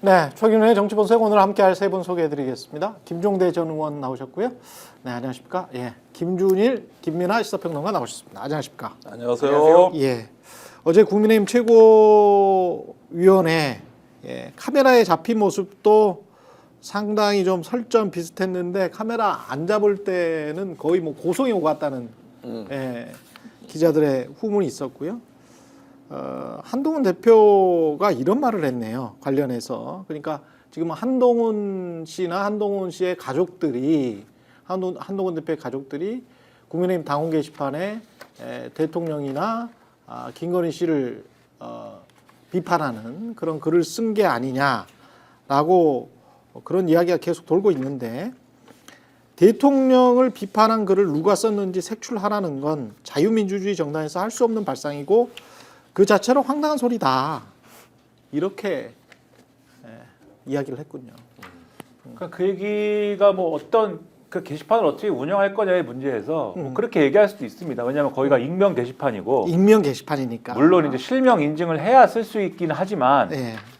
네, 최경영의 정치본색 오늘 함께할 세 분 소개해드리겠습니다. 김종대 전 의원 나오셨고요. 네, 안녕하십니까? 예, 김준일, 김민하 시사평론가 나오셨습니다. 안녕하십니까? 안녕하세요. 예, 어제 국민의힘 최고위원회 카메라에 잡힌 모습도 상당히 좀 설전 비슷했는데 카메라 안 잡을 때는 거의 뭐 고성이 오갔다는 기자들의 후문이 있었고요. 한동훈 대표가 이런 말을 했네요. 관련해서. 그러니까 지금 한동훈 씨나 한동훈 씨의 가족들이 한동훈 대표의 가족들이 국민의힘 당원 게시판에 대통령이나 김건희 씨를 비판하는 그런 글을 쓴 게 아니냐라고 그런 이야기가 계속 돌고 있는데 대통령을 비판한 글을 누가 썼는지 색출하라는 건 자유민주주의 정당에서 할 수 없는 발상이고 그 자체로 황당한 소리다. 이렇게 이야기를 했군요. 그러니까 그 얘기가 뭐 어떤 그 게시판을 어떻게 운영할 거냐의 문제에서 뭐 그렇게 얘기할 수도 있습니다. 왜냐하면 거기가 익명 게시판이고 익명 게시판이니까. 물론 이제 실명 인증을 해야 쓸 수 있긴 하지만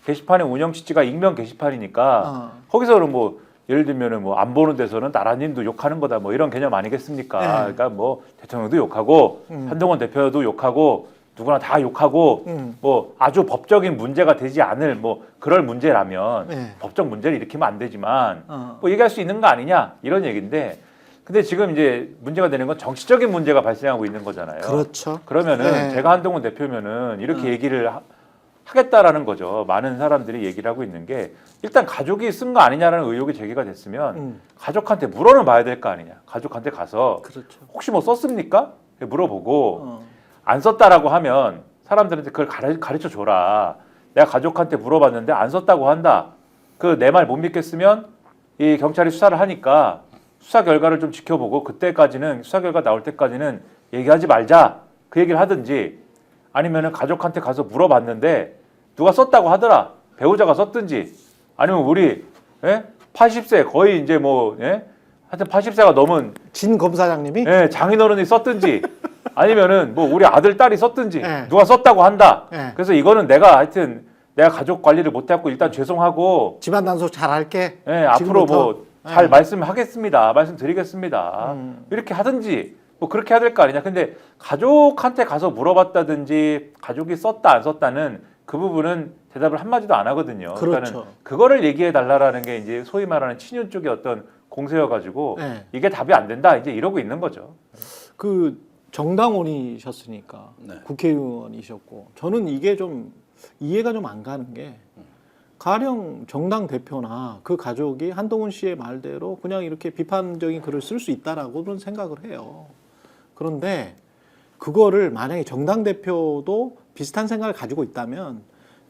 게시판의 운영 취지가 익명 게시판이니까 거기서 그럼 뭐 예를 들면은 뭐 안 보는 데서는 나라님도 욕하는 거다 뭐 이런 개념 아니겠습니까? 그러니까 뭐 대통령도 욕하고 한동훈 대표도 욕하고 누구나 다 욕하고 뭐 아주 법적인 문제가 되지 않을 뭐 그럴 문제라면 법적 문제를 일으키면 안 되지만 뭐 얘기할 수 있는 거 아니냐 이런 얘기인데 근데 지금 이제 문제가 되는 건 정치적인 문제가 발생하고 있는 거잖아요. 그렇죠. 그러면은 제가 한동훈 대표면은 이렇게 얘기를 하겠다라는 거죠. 많은 사람들이 얘기를 하고 있는 게 일단 가족이 쓴 거 아니냐라는 의혹이 제기가 됐으면 가족한테 물어는 봐야 될 거 아니냐. 가족한테 가서 그렇죠. 혹시 뭐 썼습니까? 물어보고 안 썼다라고 하면 사람들한테 그걸 가르쳐 줘라. 내가 가족한테 물어봤는데 안 썼다고 한다. 그 내 말 못 믿겠으면 이 경찰이 수사를 하니까 수사 결과를 좀 지켜보고 그때까지는 수사 결과 나올 때까지는 얘기하지 말자. 그 얘기를 하든지 아니면은 가족한테 가서 물어봤는데 누가 썼다고 하더라. 배우자가 썼든지 아니면 우리 80세 거의 이제 뭐 하여튼 80세가 넘은 진 검사장님이 장인어른이 썼든지 아니면은 뭐 우리 아들 딸이 썼든지 누가 썼다고 한다. 그래서 이거는 내가 하여튼 내가 가족 관리를 못했고 일단 죄송하고 집안 단속 잘 할게. 앞으로 뭐 잘 말씀하겠습니다. 말씀드리겠습니다. 이렇게 하든지 뭐 그렇게 해야 될 거 아니냐. 근데 가족한테 가서 물어봤다든지 가족이 썼다 안 썼다는 그 부분은 대답을 한마디도 안 하거든요. 그렇죠. 그러니까는 그거를 얘기해 달라라는 게 이제 소위 말하는 친윤 쪽의 어떤 공세여가지고 이게 답이 안 된다. 이제 이러고 있는 거죠. 그 정당원이셨으니까 국회의원이셨고 저는 이게 좀 이해가 좀 안 가는 게 가령 정당 대표나 그 가족이 한동훈 씨의 말대로 그냥 이렇게 비판적인 글을 쓸 수 있다라고는 생각을 해요. 그런데 그거를 만약에 정당 대표도 비슷한 생각을 가지고 있다면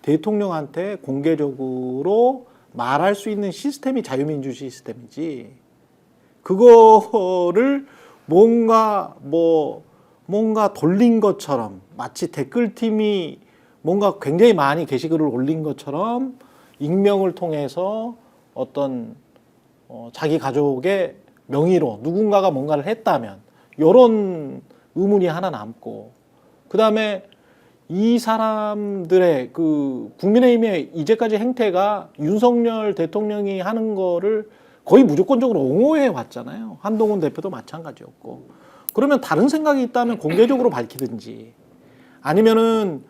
대통령한테 공개적으로 말할 수 있는 시스템이 자유민주주의 시스템이지 그거를 뭔가 돌린 것처럼 마치 댓글팀이 뭔가 굉장히 많이 게시글을 올린 것처럼 익명을 통해서 어떤 자기 가족의 명의로 누군가가 뭔가를 했다면 이런 의문이 하나 남고 그다음에 이 사람들의 그 국민의힘의 이제까지 행태가 윤석열 대통령이 하는 거를 거의 무조건적으로 옹호해 왔잖아요. 한동훈 대표도 마찬가지였고. 그러면 다른 생각이 있다면 공개적으로 밝히든지 아니면은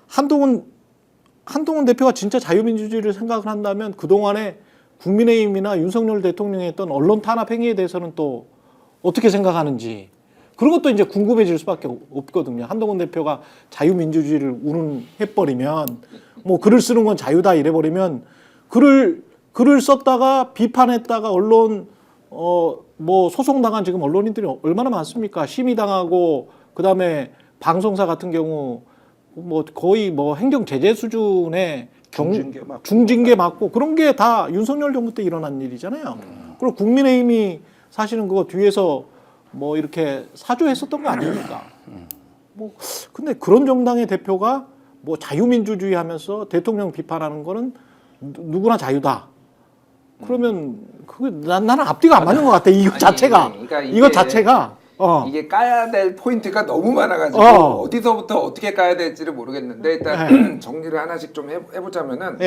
한동훈 대표가 진짜 자유민주주의를 생각을 한다면 그동안에 국민의힘이나 윤석열 대통령이 했던 언론 탄압 행위에 대해서는 또 어떻게 생각하는지 그런 것도 이제 궁금해질 수밖에 없거든요. 한동훈 대표가 자유민주주의를 운운해버리면 뭐 글을 쓰는 건 자유다 이래버리면 글을 썼다가 비판했다가 언론 뭐 소송당한 지금 언론인들이 얼마나 많습니까? 심의당하고 그다음에 방송사 같은 경우 뭐 거의 뭐 행정 제재 수준의 중징계 맞고 그런 게 다 윤석열 정부 때 일어난 일이잖아요. 그리고 국민의힘이 사실은 그거 뒤에서 뭐 이렇게 사주했었던 거 아닙니까? 뭐 근데 그런 정당의 대표가 뭐 자유민주주의 하면서 대통령 비판하는 거는 누구나 자유다. 그러면 그게 나는 앞뒤가 안 맞는 것 같아. 이거 자체가. 그러니까 이거 자체가. 이게 까야 될 포인트가 너무 많아가지고 어디서부터 어떻게 까야 될지를 모르겠는데 일단 정리를 하나씩 좀 해보자면은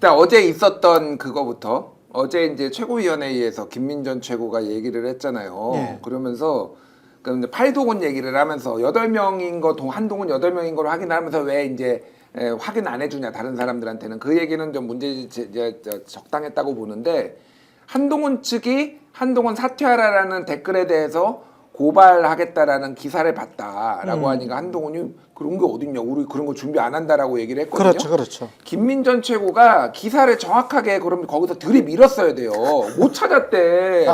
일단 어제 있었던 그거부터 어제 이제 최고위원회의에서 김민전 최고가 얘기를 했잖아요. 예. 그러면서 그럼 팔동원 얘기를 하면서 8명인 거 한동훈 8명인 걸 확인하면서 왜 이제 확인 안 해주냐 다른 사람들한테는 그 얘기는 좀 문제 적당했다고 보는데 한동훈 측이 한동훈 사퇴하라라는 댓글에 대해서 고발하겠다라는 기사를 봤다라고 하니까 한동훈이 그런 게 어딨냐 우리 그런 거 준비 안 한다라고 얘기를 했거든요. 그렇죠, 그렇죠. 김민전 최고가 기사를 정확하게 그럼 거기서 들이밀었어야 돼요. 못 찾았대.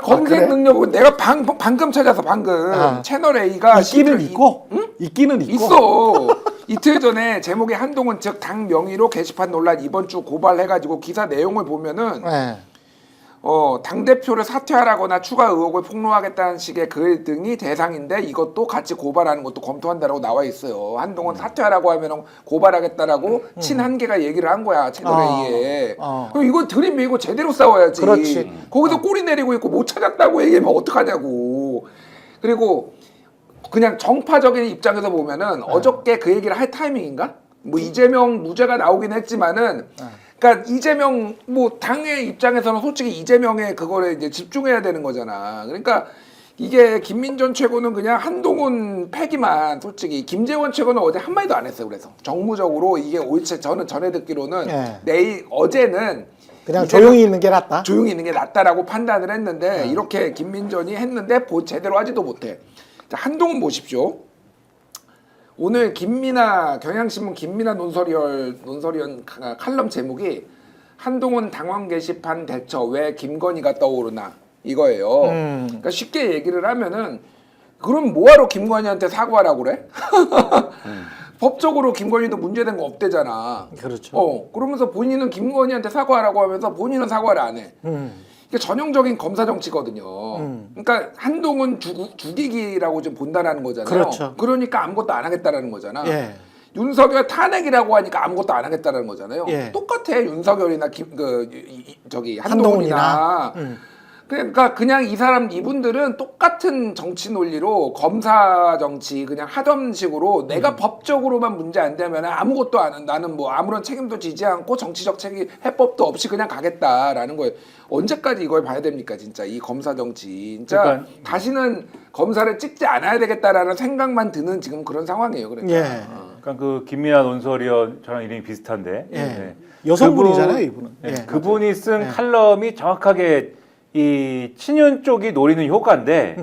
검색 그래? 능력은 내가 방금 찾아서 방금 채널 A가 있기는 있고, 응? 있기는 있고. 있어. 이틀 전에 제목이 한동훈 즉 당 명의로 게시판 논란 이번 주 고발해가지고 기사 내용을 보면은 네. 당대표를 사퇴하라거나 추가 의혹을 폭로하겠다는 식의 글 등이 대상인데 이것도 같이 고발하는 것도 검토한다라고 나와 있어요. 한동훈 사퇴하라고 하면 고발하겠다라고 친한계가 얘기를 한 거야 채널 A에. 그럼 이거 들이밀고 제대로 싸워야지. 그렇지. 거기서 꼬리 내리고 있고 못 찾았다고 얘기하면 어떡하냐고. 그리고 그냥 정파적인 입장에서 보면은 어저께 그 얘기를 할 타이밍인가? 뭐 이재명 무죄가 나오긴 했지만은 그러니까 이재명 뭐 당의 입장에서는 솔직히 이재명의 그거를 이제 집중해야 되는 거잖아. 그러니까 이게 김민전 최고는 그냥 한동훈 패기만 솔직히 김재원 최고는 어제 한 마디도 안 했어요. 그래서 정무적으로 이게 옳지 저는 전에 듣기로는 내일 어제는 그냥 조용히 있는 게 낫다. 조용히 있는 게 낫다라고 판단을 했는데 이렇게 김민전이 했는데 제대로 하지도 못해. 자, 한동훈 보십시오. 오늘 경향신문 김민아 논설위원 칼럼 제목이 한동훈 당원 게시판 대처 왜 김건희가 떠오르나 이거예요. 그러니까 쉽게 얘기를 하면은 그럼 뭐하러 김건희한테 사과하라고 그래? 법적으로 김건희도 문제된 거 없대잖아. 그렇죠. 그러면서 본인은 김건희한테 사과하라고 하면서 본인은 사과를 안 해. 이게 전형적인 검사 정치거든요. 그러니까 한동훈 죽이기라고 좀 본다라는 거잖아요. 그렇죠. 그러니까 아무것도 안 하겠다라는 거잖아. 예. 윤석열 탄핵이라고 하니까 아무것도 안 하겠다라는 거잖아요. 예. 똑같아 윤석열이나 한동훈이나. 그러니까 그냥 이분들은 똑같은 정치 논리로 검사 정치 그냥 하던 식으로 내가 법적으로만 문제 안 되면 아무것도 안 나는 뭐 아무런 책임도 지지 않고 정치적 책임 해법도 없이 그냥 가겠다라는 거예요. 언제까지 이걸 봐야 됩니까 진짜 이 검사 정치 진짜 그러니까, 다시는 검사를 찍지 않아야 되겠다라는 생각만 드는 지금 그런 상황이에요. 그러니까. 예. 그러니까 그 김민아 논설위원 저랑 이름이 비슷한데 예. 여성분이잖아요, 이분은. 예. 예. 그분이 쓴 칼럼이 정확하게 이 친윤 쪽이 노리는 효과인데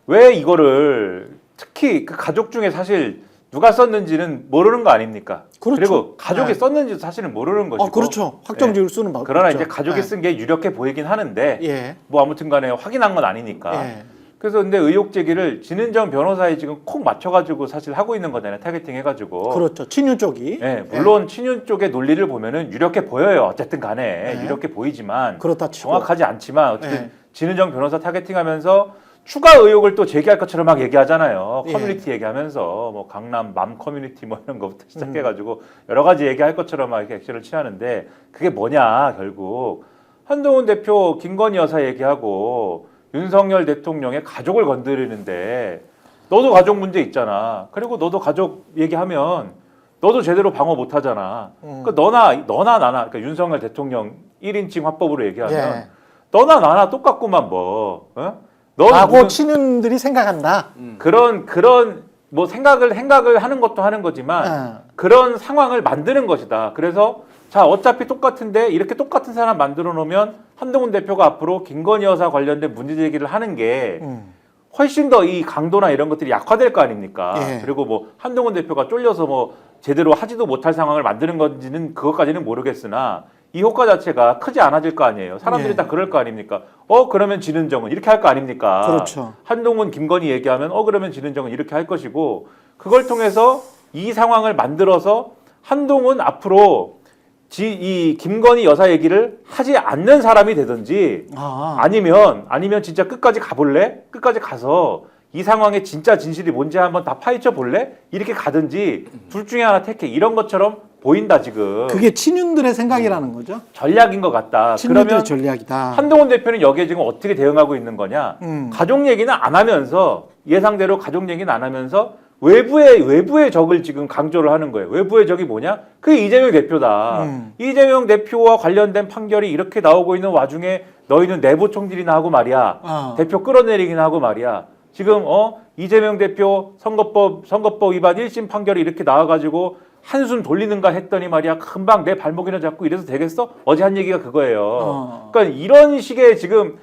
왜 이거를 특히 그 가족 중에 사실 누가 썼는지는 모르는 거 아닙니까? 그렇죠. 그리고 가족이 네. 썼는지도 사실은 모르는 것이고. 그렇죠. 확정지을 수는 막. 그러나 없죠. 이제 가족이 쓴 게 유력해 보이긴 하는데 예. 뭐 아무튼간에 확인한 건 아니니까. 예. 그래서 근데 의혹 제기를 진은정 변호사에 지금 콕 맞춰가지고 사실 하고 있는 거잖아요. 타겟팅 해가지고. 그렇죠. 친윤 쪽이. 예, 물론 친윤 쪽의 논리를 보면은 유력해 보여요. 어쨌든 간에 유력해 보이지만 그렇다 치고. 정확하지 않지만 어쨌든 예. 진은정 변호사 타겟팅하면서 추가 의혹을 또 제기할 것처럼 막 얘기하잖아요. 예. 커뮤니티 얘기하면서 뭐 강남 맘 커뮤니티 뭐 이런 거부터 시작해가지고 여러 가지 얘기할 것처럼 막 이렇게 액션을 취하는데 그게 뭐냐 결국 한동훈 대표 김건희 여사 얘기하고 윤석열 대통령의 가족을 건드리는데 너도 가족 문제 있잖아. 그리고 너도 가족 얘기하면 너도 제대로 방어 못 하잖아. 그러니까 너나 나나 그러니까 윤석열 대통령 1인칭 화법으로 얘기하면 예. 너나 나나 똑같구만 뭐. 라고 친윤들이 생각한다. 그런 뭐 생각을 하는 것도 하는 거지만 그런 상황을 만드는 것이다. 그래서 자 어차피 똑같은데 이렇게 똑같은 사람 만들어 놓으면 한동훈 대표가 앞으로 김건희 여사 관련된 문제 제기를 하는 게 훨씬 더 이 강도나 이런 것들이 약화될 거 아닙니까? 예. 그리고 뭐 한동훈 대표가 쫄려서 뭐 제대로 하지도 못할 상황을 만드는 건지는 그것까지는 모르겠으나 이 효과 자체가 크지 않아질 거 아니에요. 사람들이 예. 다 그럴 거 아닙니까? 그러면 진은정은 이렇게 할 거 아닙니까? 그렇죠. 한동훈, 김건희 얘기하면 그러면 진은정은 이렇게 할 것이고 그걸 통해서 이 상황을 만들어서 한동훈 앞으로 이 김건희 여사 얘기를 하지 않는 사람이 되든지 아니면 진짜 끝까지 가볼래? 끝까지 가서 이 상황의 진짜 진실이 뭔지 한번 다 파헤쳐 볼래? 이렇게 가든지 둘 중에 하나 택해. 이런 것처럼 보인다 지금. 그게 친윤들의 생각이라는 거죠. 전략인 것 같다. 친윤들의 그러면 전략이다. 한동훈 대표는 여기에 지금 어떻게 대응하고 있는 거냐? 가족 얘기는 안 하면서 예상대로 가족 얘기는 안 하면서 외부의 적을 지금 강조를 하는 거예요. 외부의 적이 뭐냐? 그게 이재명 대표다. 이재명 대표와 관련된 판결이 이렇게 나오고 있는 와중에 너희는 내부 총질이나 하고 말이야. 대표 끌어내리기나 하고 말이야. 지금 이재명 대표 선거법 위반 1심 판결이 이렇게 나와가지고 한숨 돌리는가 했더니 말이야 금방 내 발목이나 잡고 이래서 되겠어? 어제 한 얘기가 그거예요. 그러니까 이런 식의 지금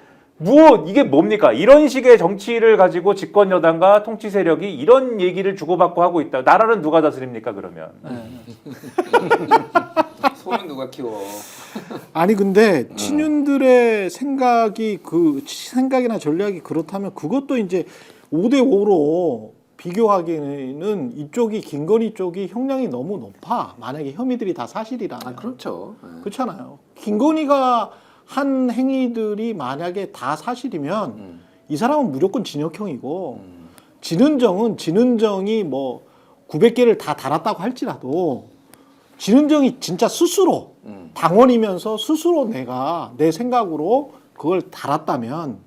이게 뭡니까? 이런 식의 정치를 가지고 집권 여당과 통치 세력이 이런 얘기를 주고받고 하고 있다. 나라는 누가 다스립니까 그러면? 소는 누가 키워? 아니 근데 친윤들의 생각이나 전략이 그렇다면 그것도 이제 5대 5로 비교하기에는 이쪽이 김건희 쪽이 형량이 너무 높아. 만약에 혐의들이 다 사실이라면. 그렇죠. 그렇잖아요. 김건희가 한 행위들이 만약에 다 사실이면 이 사람은 무조건 징역형이고 진은정이 뭐 900개를 다 달았다고 할지라도 진은정이 진짜 스스로 당원이면서 스스로 내가 내 생각으로 그걸 달았다면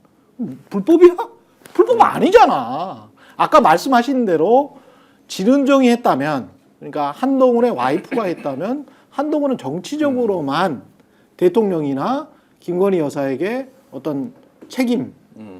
불법이야? 불법 아니잖아. 아까 말씀하신 대로 진은정이 했다면 그러니까 한동훈의 와이프가 했다면 한동훈은 정치적으로만 대통령이나 김건희 여사에게 어떤 책임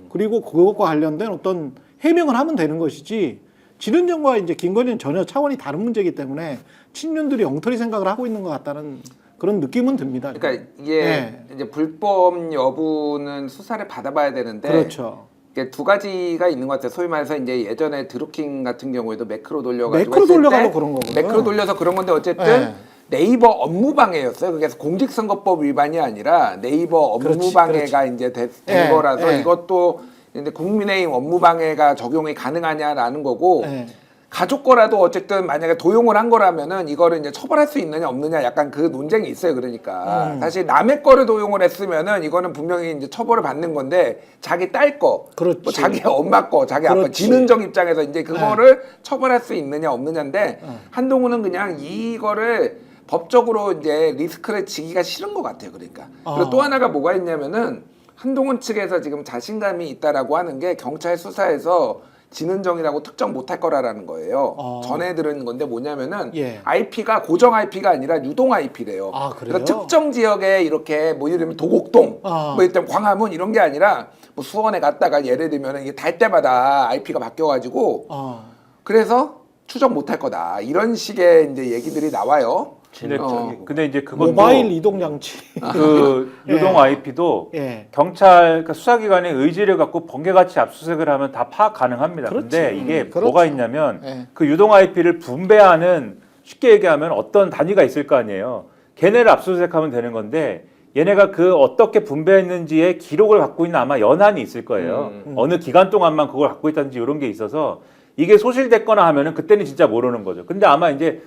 그리고 그것과 관련된 어떤 해명을 하면 되는 것이지 진은정과 이제 김건희는 전혀 차원이 다른 문제이기 때문에 친윤들이 엉터리 생각을 하고 있는 것 같다는 그런 느낌은 듭니다. 그러니까 이게 네. 이제 불법 여부는 수사를 받아봐야 되는데 그렇죠. 이게 두 가지가 있는 것 같아요. 소위 말해서 이제 예전에 드루킹 같은 경우에도 매크로 돌려가지고 매크로 했을 돌려가도 때 그런 거고요. 매크로 돌려서 그런 건데 어쨌든 네. 네이버 업무방해였어요. 그래서 공직선거법 위반이 아니라 네이버 업무방해가 이제 된 네, 거라서 네. 이것도 근데 국민의힘 업무방해가 적용이 가능하냐라는 거고 네. 가족 거라도 어쨌든 만약에 도용을 한 거라면은 이거를 이제 처벌할 수 있느냐 없느냐 약간 그 논쟁이 있어요. 그러니까 사실 남의 거를 도용을 했으면은 이거는 분명히 이제 처벌을 받는 건데 자기 딸 거, 그렇지. 뭐 자기 엄마 거, 자기 아빠 그렇지. 진은정 입장에서 이제 그거를 처벌할 수 있느냐 없느냐인데 한동훈은 그냥 이거를 법적으로 이제 리스크를 지기가 싫은 것 같아요. 그러니까 그리고 또 하나가 뭐가 있냐면은 한동훈 측에서 지금 자신감이 있다라고 하는 게 경찰 수사에서 진은정이라고 특정 못할 거라는 거예요. 전에 들은 건데 뭐냐면은 예. IP가 고정 IP가 아니라 유동 IP래요. 아, 그래요? 그러니까 특정 지역에 이렇게 뭐 예를 들면 도곡동, 뭐 일단 광화문 이런 게 아니라 뭐 수원에 갔다가 예를 들면 이게 달 때마다 IP가 바뀌어가지고 그래서 추적 못할 거다 이런 식의 이제 얘기들이 나와요. 근데 이제 그것도 모바일 이동 장치. 그 유동 IP도 예. 경찰 그러니까 수사기관의 의지를 갖고 번개같이 압수수색을 하면 다 파악 가능합니다. 그렇지. 근데 이게 그렇죠. 뭐가 있냐면 예. 그 유동 IP를 분배하는 쉽게 얘기하면 어떤 단위가 있을 거 아니에요. 걔네를 압수수색하면 되는 건데 얘네가 그 어떻게 분배했는지의 기록을 갖고 있는 아마 연한이 있을 거예요. 어느 기간 동안만 그걸 갖고 있다든지 이런 게 있어서 이게 소실됐거나 하면은 그때는 진짜 모르는 거죠. 근데 아마 이제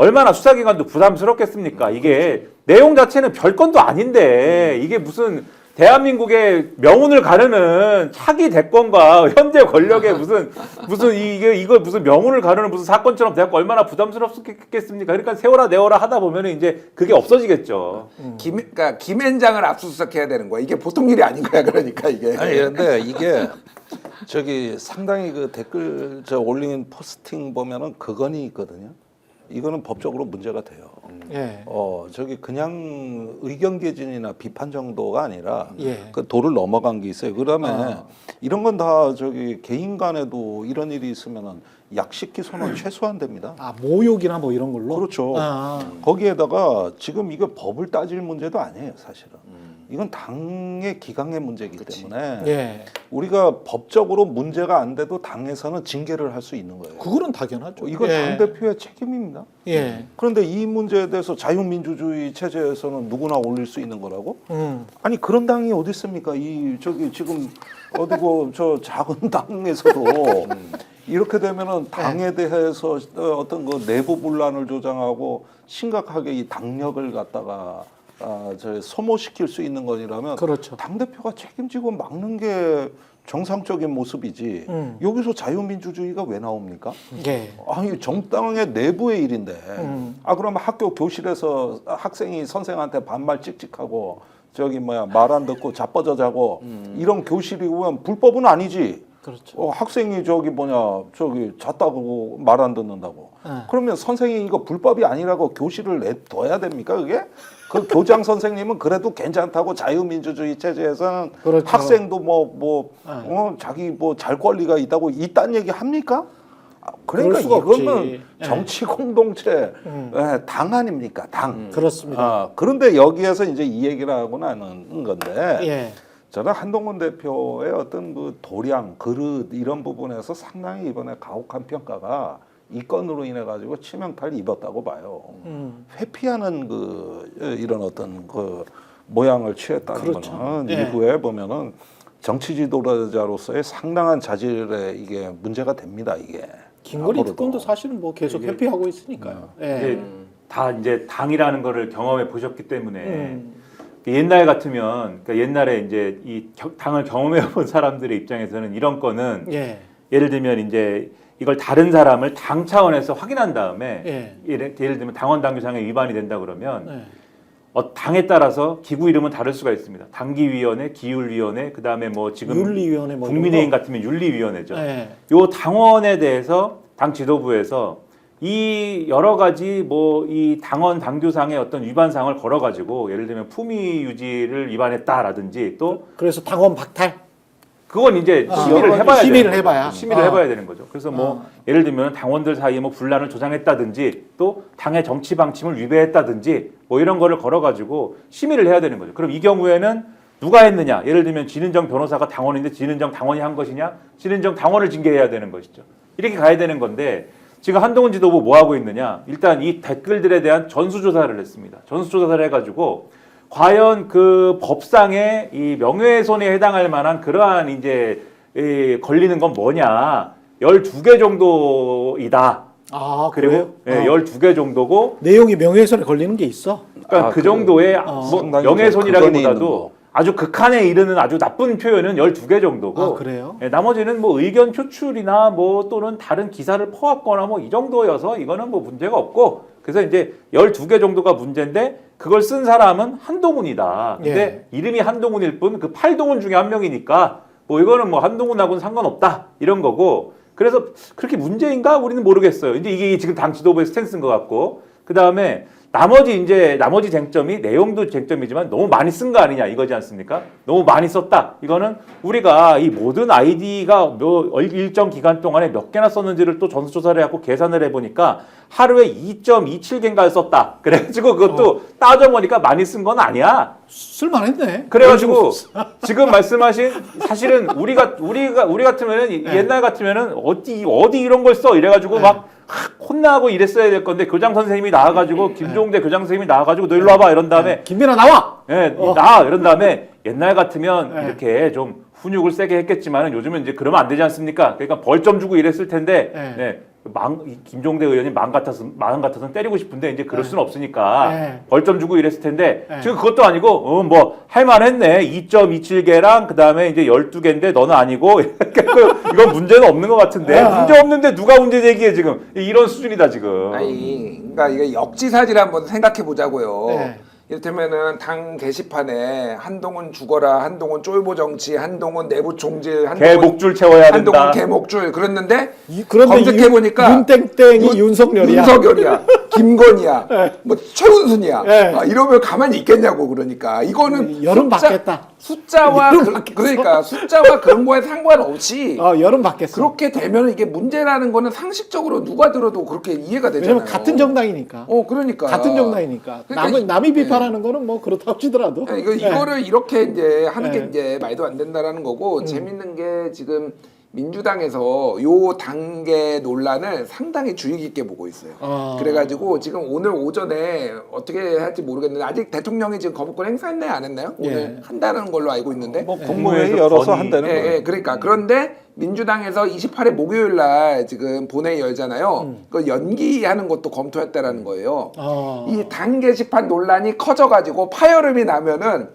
얼마나 수사기관도 부담스럽겠습니까? 이게 내용 자체는 별건도 아닌데 이게 무슨 대한민국의 명운을 가르는 차기 대권과 현재 권력의 무슨 이거 무슨 명운을 가르는 무슨 사건처럼 돼갖고 얼마나 부담스럽겠습니까? 그러니까 세워라 내워라 하다 보면은 이제 그게 없어지겠죠. 그러니까 김앤장을 압수수색해야 되는 거야. 이게 보통 일이 아닌 거야. 그러니까 이게. 아니 그런데 이게 저기 상당히 그 댓글 올린 포스팅 보면은 그건이 있거든요. 이거는 법적으로 문제가 돼요. 예. 저기 그냥 의견 개진이나 비판 정도가 아니라 예. 그 도를 넘어간 게 있어요. 그러면 이런 건 다 저기 개인 간에도 이런 일이 있으면은 약식 기소는 최소한 됩니다. 아 모욕이나 뭐 이런 걸로. 그렇죠. 아. 거기에다가 지금 이거 법을 따질 문제도 아니에요, 사실은. 이건 당의 기강의 문제이기 때문에 예. 우리가 법적으로 문제가 안 돼도 당에서는 징계를 할 수 있는 거예요. 그거는 당연하죠. 이건 예. 당대표의 책임입니다. 예. 그런데 이 문제에 대해서 자유민주주의 체제에서는 누구나 올릴 수 있는 거라고? 아니 그런 당이 어디 있습니까? 저기 지금 어디고 저 작은 당에서도 이렇게 되면은 당에 대해서 어떤 그 내부 분란을 조장하고 심각하게 이 당력을 갖다가 저 소모시킬 수 있는 것이라면 그렇죠. 당 대표가 책임지고 막는 게 정상적인 모습이지. 여기서 자유민주주의가 왜 나옵니까? 예. 아니 정당의 내부의 일인데. 그러면 학교 교실에서 학생이 선생한테 반말 찍찍하고 저기 말 안 듣고 자빠져 자고 이런 교실이면 불법은 아니지. 그렇죠. 학생이 저기 잤다고 말 안 듣는다고. 네. 그러면 선생이 이거 불법이 아니라고 교실을 내둬야 됩니까 그게? 그 교장 선생님은 그래도 괜찮다고 자유민주주의 체제에서는 그렇죠. 학생도 자기 잘 권리가 있다고 이딴 얘기 합니까? 그러니까 그럴 수가 이거는 없지. 정치 공동체 당 아닙니까 당. 그렇습니다. 그런데 여기에서 이제 이 얘기를 하고 나는 건데 예. 저는 한동훈 대표의 어떤 그 도량 그릇 이런 부분에서 상당히 이번에 가혹한 평가가 이 건으로 인해 가지고 치명타를 입었다고 봐요. 회피하는 이런 어떤 그 모양을 취했다는 그렇죠. 거는 예. 일부에 보면은 정치 지도자로서의 상당한 자질에 이게 문제가 됩니다. 이게. 김건희 앞으로도. 특검도 사실은 뭐 계속 이게- 회피하고 있으니까요. 예. 이게 다 이제 당이라는 거를 경험해 보셨기 때문에 옛날 같으면 그러니까 옛날에 이제 이 당을 경험해 본 사람들의 입장에서는 이런 건은 예. 예를 들면 이제 이걸 다른 사람을 당 차원에서 확인한 다음에 예. 예를 들면 당원 당규상의 위반이 된다 그러면 예. 당에 따라서 기구 이름은 다를 수가 있습니다. 당기위원회, 기율위원회, 그 다음에 뭐 지금 윤리위원회 뭐 국민의힘 이런 같으면 윤리위원회죠. 거? 예. 요 당원에 대해서 당 지도부에서 이 여러 가지 뭐 이 당원 당규상의 어떤 위반 사항을 걸어가지고 예를 들면 품위 유지를 위반했다라든지 또 그래서 당원 박탈. 그건 이제 아, 심의를 해봐야 심의를 되는 해봐야. 거죠. 심의를 아. 해봐야 되는 거죠. 그래서 뭐 예를 들면 당원들 사이에 뭐 분란을 조장했다든지 또 당의 정치 방침을 위배했다든지 뭐 이런 거를 걸어가지고 심의를 해야 되는 거죠. 그럼 이 경우에는 누가 했느냐? 예를 들면 진은정 변호사가 당원인데 진은정 당원이 한 것이냐? 진은정 당원을 징계해야 되는 것이죠. 이렇게 가야 되는 건데 지금 한동훈 지도부 뭐 하고 있느냐? 일단 이 댓글들에 대한 전수조사를 했습니다. 전수조사를 해가지고 과연 그 법상의 이 명예훼손에 해당할 만한 그러한 이제 걸리는 건 뭐냐? 12개 정도이다. 아, 그리고 그래요? 12개 정도고 내용이 명예훼손에 걸리는 게 있어. 그러니까 그 정도의 뭐 상당히 명예훼손이라기보다도 뭐. 아주 극한에 이르는 아주 나쁜 표현은 12개 정도고 아, 그래요? 나머지는 뭐 의견 표출이나 뭐 또는 다른 기사를 퍼왔거나 뭐 이 정도여서 이거는 뭐 문제가 없고 그래서 이제 12개 정도가 문제인데 그걸 쓴 사람은 한동훈이다. 근데 이름이 한동훈일 뿐 그 8동훈 중에 한 명이니까 뭐 이거는 뭐 한동훈하고는 상관없다 이런 거고 그래서 그렇게 문제인가 우리는 모르겠어요. 이제 이게 지금 당 지도부의 스탠스인 것 같고 그 다음에 나머지 쟁점이 내용도 쟁점이지만 너무 많이 쓴 거 아니냐 이거지 않습니까? 너무 많이 썼다. 이거는 우리가 이 모든 아이디가 일정 기간 동안에 몇 개나 썼는지를 또 전수조사를 해갖고 계산을 해보니까 하루에 2.27개인가 썼다. 그래가지고 그것도 따져보니까 많이 쓴 건 아니야. 쓸만했네. 그래가지고 지금 말씀하신 사실은 우리 같으면은 옛날 같으면은 어디 이런 걸 써 이래가지고 막 혼나고 이랬어야 될 건데 교장 선생님이 나와가지고 김종대 교장 선생님이 나와가지고 너 일로 와봐 이런 다음에 김민아 나와. 나 이런 다음에 옛날 같으면 이렇게 좀 훈육을 세게 했겠지만은 요즘은 이제 그러면 안 되지 않습니까? 그러니까 벌점 주고 이랬을 텐데 김종대 의원이 마음 같아서는 때리고 싶은데 이제 그럴 수는 없으니까 벌점 주고 이랬을 텐데 지금 그것도 아니고 뭐 할만했네 2.27개랑 그 다음에 이제 12개인데 너는 아니고 이건 문제는 없는 것 같은데 문제 없는데 누가 문제 제기해 지금 이런 수준이다 지금. 아니, 그러니까 이게 역지사지를 한번 생각해 보자고요. 네. 이를테면은 당 게시판에 한동훈 죽어라, 한동훈 쫄보 정치, 한동훈 내부 총질, 개목줄 채워야 된다. 한동훈 개목줄 그랬는데 그런데 검색해 보니까 윤땡땡이 윤석열이야. 윤석열이야, 김건희야, 뭐 최은순이야. 네. 이러면 가만히 있겠냐고 그러니까 이거는 여름 받겠다. 숫자와 여름 받겠어. 그러니까 숫자와 그런 거에 상관없이 여름 받겠어. 그렇게 되면 이게 문제라는 거는 상식적으로 누가 들어도 그렇게 이해가 되잖아요. 왜냐면 같은 정당이니까. 그러니까 같은 정당이니까. 그러니까 남이 비판하는 거는 뭐 그렇다고 치더라도. 이거를 이렇게 이제 하는 게 네. 이제 말도 안 된다라는 거고 재밌는 게 지금 민주당에서 요 단계 논란을 상당히 주의 깊게 보고 있어요. 그래가지고 지금 오늘 오전에 어떻게 할지 모르겠는데 아직 대통령이 지금 거부권 행사했나요 안 했나요? 오늘 한다는 걸로 알고 있는데. 뭐 국무회의 열어서 한다는 거예요. 그러니까 그런데 민주당에서 28일 목요일 날 지금 본회의 열잖아요. 그 연기하는 것도 검토했다라는 거예요. 이 당 게시판 논란이 커져가지고 파열음이 나면은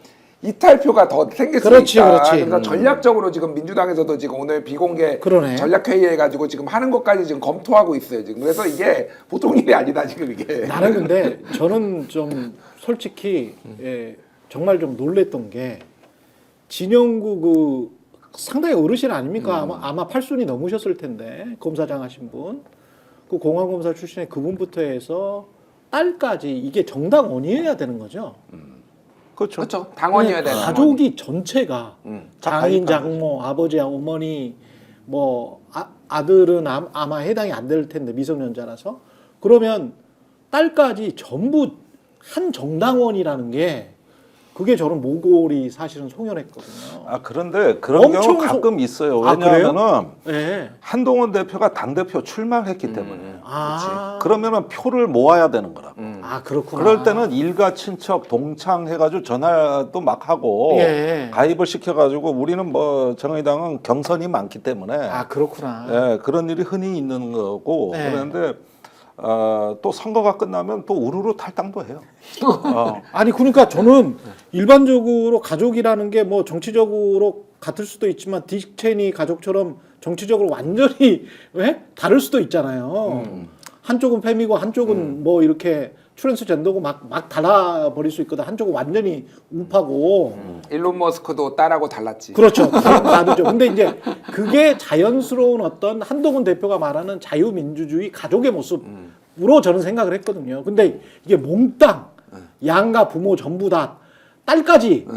이탈표가 더 생길 수 있다. 그래서 전략적으로 지금 민주당에서도 지금 오늘 비공개 전략회의 해가지고 지금 하는 것까지 지금 검토하고 있어요. 지금 그래서 이게 보통 일이 아니다 지금 이게. 나는 근데 저는 좀 솔직히 정말 좀 놀랬던 게 진영구 그 상당히 어르신 아닙니까? 아마 8순이 넘으셨을 텐데 검사장 하신 분, 그 공안검사 출신의 그분부터 해서 딸까지 이게 정당원이어야 되는 거죠. 그렇죠. 그렇죠. 당원이어야 돼요. 가족이 전체가 장인, 가입하는 장모, 아버지, 어머니, 뭐 아들은 아마 해당이 안 될 텐데 미성년자라서 그러면 딸까지 전부 한 정당원이라는 게 그게 저는 모골이 사실은 송연했거든요. 아 그런데 그런 엄청 경우 가끔 있어요. 아, 그래요? 왜냐하면은 네. 한동훈 대표가 당 대표 출마했기 때문에. 아, 그러면은 표를 모아야 되는 거라. 아 그렇구나. 그럴 때는 일가 친척 동창해가지고 전화도 막 하고 예. 가입을 시켜가지고 우리는 뭐 정의당은 경선이 많기 때문에 아 그렇구나. 예, 그런 일이 흔히 있는 거고 네. 그런데 또 선거가 끝나면 또 우르르 탈당도 해요. 아니 그러니까 저는 일반적으로 가족이라는 게 뭐 정치적으로 같을 수도 있지만 딕 체니 가족처럼 정치적으로 완전히 왜 다를 수도 있잖아요. 한쪽은 페미고 한쪽은 뭐 이렇게 트랜스젠더고 막 달라버릴 수 있거든. 한쪽은 완전히 우파고. 일론 머스크도 딸하고 달랐지. 그렇죠. 다르죠. 근데 이제 그게 자연스러운 어떤 한동훈 대표가 말하는 자유민주주의 가족의 모습으로 저는 생각을 했거든요. 근데 이게 몽땅 양가 부모 전부 다 딸까지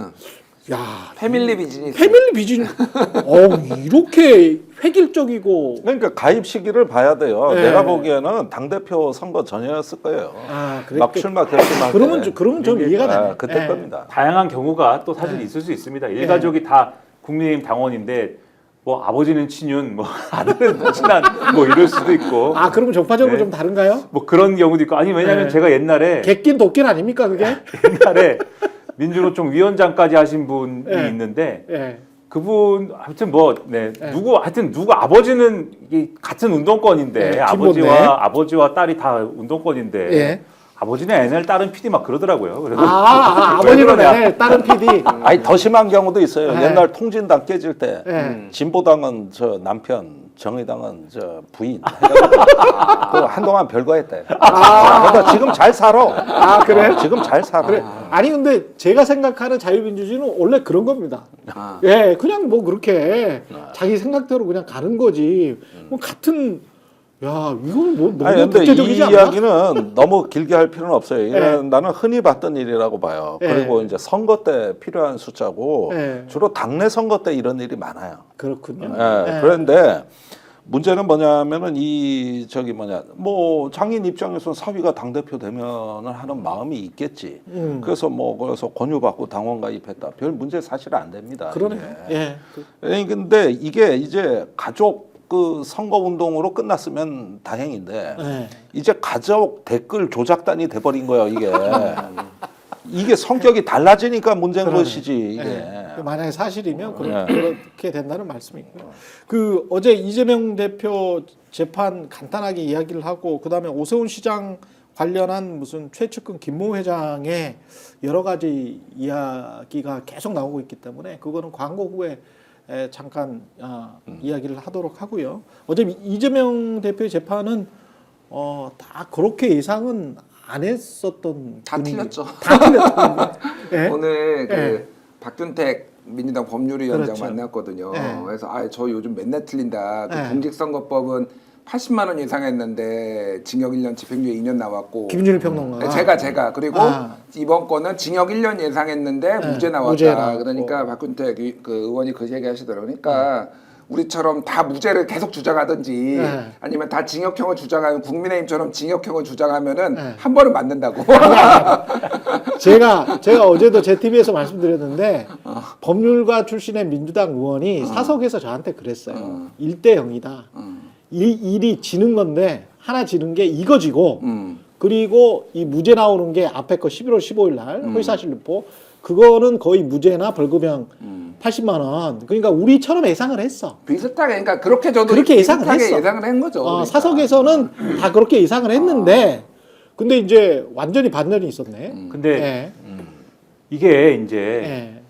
야 패밀리 비즈니스. 패밀리 비즈니스 이렇게 획일적이고 그러니까 가입 시기를 봐야 돼요. 네. 내가 보기에는 당 대표 선거 전이었을 거예요. 막 출마 결심할 그러면 때. 그러면 좀 이해가 되네. 그때 예. 겁니다. 다양한 경우가 또 사실 있을 수 있습니다. 일가족이 다 국민의힘 당원인데 뭐 아버지는 친윤, 뭐 아들은 친한, 뭐 이럴 수도 있고. 아 그러면 정파적으로 네. 좀 다른가요? 뭐 그런 경우도 있고. 아니 왜냐면 네. 제가 옛날에 객긴 독긴 아닙니까 그게? 옛날에 민주노총 위원장까지 하신 분이 네. 있는데 예. 그분 하여튼 뭐 네. 누구 아버지는 이게 같은 운동권인데 네, 아버지와 딸이 다 운동권인데 예. 아버지는 NL 딸은 PD 막 그러더라고요. 그래서 아버지는 네, 다른 PD. 아니 더 심한 경우도 있어요. 네. 옛날 통진당 깨질 때 네. 진보당은 저 남편, 정의당은 저 부인. 또 한동안 별거 했대. 그러니까 지금 잘 살아. 아 그래? 지금 잘 살아. 그래. 아니 근데 제가 생각하는 자유민주주의는 원래 그런 겁니다. 아. 예, 그냥 뭐 그렇게 자기 생각대로 그냥 가는 거지. 뭐 같은 야 이건 뭐 너무 아니 근데 이 국제적이지 않나? 이야기는 너무 길게 할 필요는 없어요. 네. 나는 흔히 봤던 일이라고 봐요. 네. 그리고 이제 선거 때 필요한 숫자고 네. 주로 당내 선거 때 이런 일이 많아요. 그렇군요. 예, 그런데 문제는 뭐냐면은 뭐 장인 입장에서는 사위가 당 대표 되면은 하는 마음이 있겠지. 그래서 그래서 권유받고 당원 가입했다. 별 문제 사실 안 됩니다. 그러네. 이게. 예. 아니, 근데 이게 이제 가족 그 선거 운동으로 끝났으면 다행인데 예. 이제 가족 댓글 조작단이 돼버린 거예요. 이게 성격이 달라지니까 문제인 그러네. 것이지 이게. 예. 만약에 사실이면 네. 그렇게 된다는 말씀이고요. 그 어제 이재명 대표 재판 간단하게 이야기를 하고 그다음에 오세훈 시장 관련한 무슨 최측근 김모 회장의 여러 가지 이야기가 계속 나오고 있기 때문에 그거는 광고 후에 잠깐 이야기를 하도록 하고요. 어제 이재명 대표의 재판은 다 그렇게 예상은 안 했었던 다 틀렸죠. 다 틀렸던 예? 오늘 그 예. 박균택 민주당 법률위원장 그렇죠. 만났거든요. 예. 그래서 저 요즘 맨날 틀린다. 그 예. 공직선거법은 80만 원 예상했는데 징역 1년 집행유예 2년 나왔고. 김준일 평론가. 제가 그리고 이번 거는 징역 1년 예상했는데 무죄 나왔다. 무죄 나왔고. 그러니까 박균택 그 의원이 그 얘기하시더라고요. 그러니까 우리처럼 다 무죄를 계속 주장하든지 아니면 다 징역형을 주장하면 국민의힘처럼 징역형을 주장하면은 한 번은 맞는다고. 제가 어제도 제 TV에서 말씀드렸는데 법률가 출신의 민주당 의원이 사석에서 저한테 그랬어요. 1대 0이다. 일이 지는 건데 하나 지는 게 이거지고 그리고 이 무죄 나오는 게 앞에 거 11월 15일 날 허위사실 유포 그거는 거의 무죄나 벌금형 80만 원. 그러니까 우리처럼 예상을 했어. 비슷하게 그러니까 그렇게 저도 그렇게 예상을 비슷하게 했어. 예상을 한 거죠. 그러니까. 사석에서는 다 그렇게 예상을 했는데 근데 이제 완전히 반전이 있었네. 근데 예. 이게 이제 예.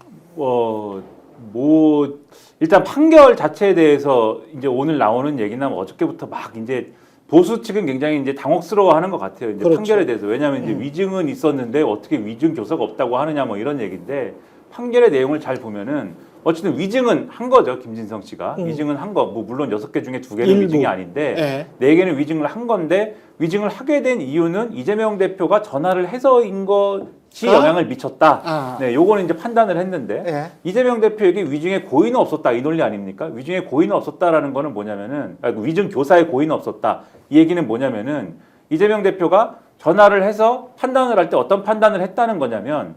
일단 판결 자체에 대해서 이제 오늘 나오는 얘기는 어저께부터 막 이제 보수 측은 굉장히 이제 당혹스러워하는 것 같아요. 이제 그렇죠. 판결에 대해서 왜냐하면 이제 위증은 있었는데 어떻게 위증 교사가 없다고 하느냐 뭐 이런 얘기인데 판결의 내용을 잘 보면은 어쨌든 위증은 한 거죠. 김진성 씨가. 위증은 한 거. 뭐 물론 6개 중에 2개는 일부. 위증이 아닌데 예. 4개는 위증을 한 건데 위증을 하게 된 이유는 이재명 대표가 전화를 해서인 것이 영향을 미쳤다. 아. 네, 요거는 이제 판단을 했는데 예. 이재명 대표에게 위증의 고의는 없었다. 이 논리 아닙니까? 위증의 고의는 없었다라는 거는 뭐냐면은 위증 교사의 고의는 없었다. 이 얘기는 뭐냐면은 이재명 대표가 전화를 해서 판단을 할 때 어떤 판단을 했다는 거냐면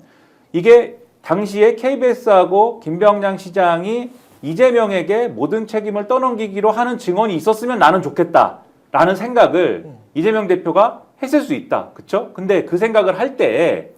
이게 당시에 KBS하고 김병장 시장이 이재명에게 모든 책임을 떠넘기기로 하는 증언이 있었으면 나는 좋겠다라는 생각을 이재명 대표가 했을 수 있다. 그렇죠? 근데 그 생각을 할 때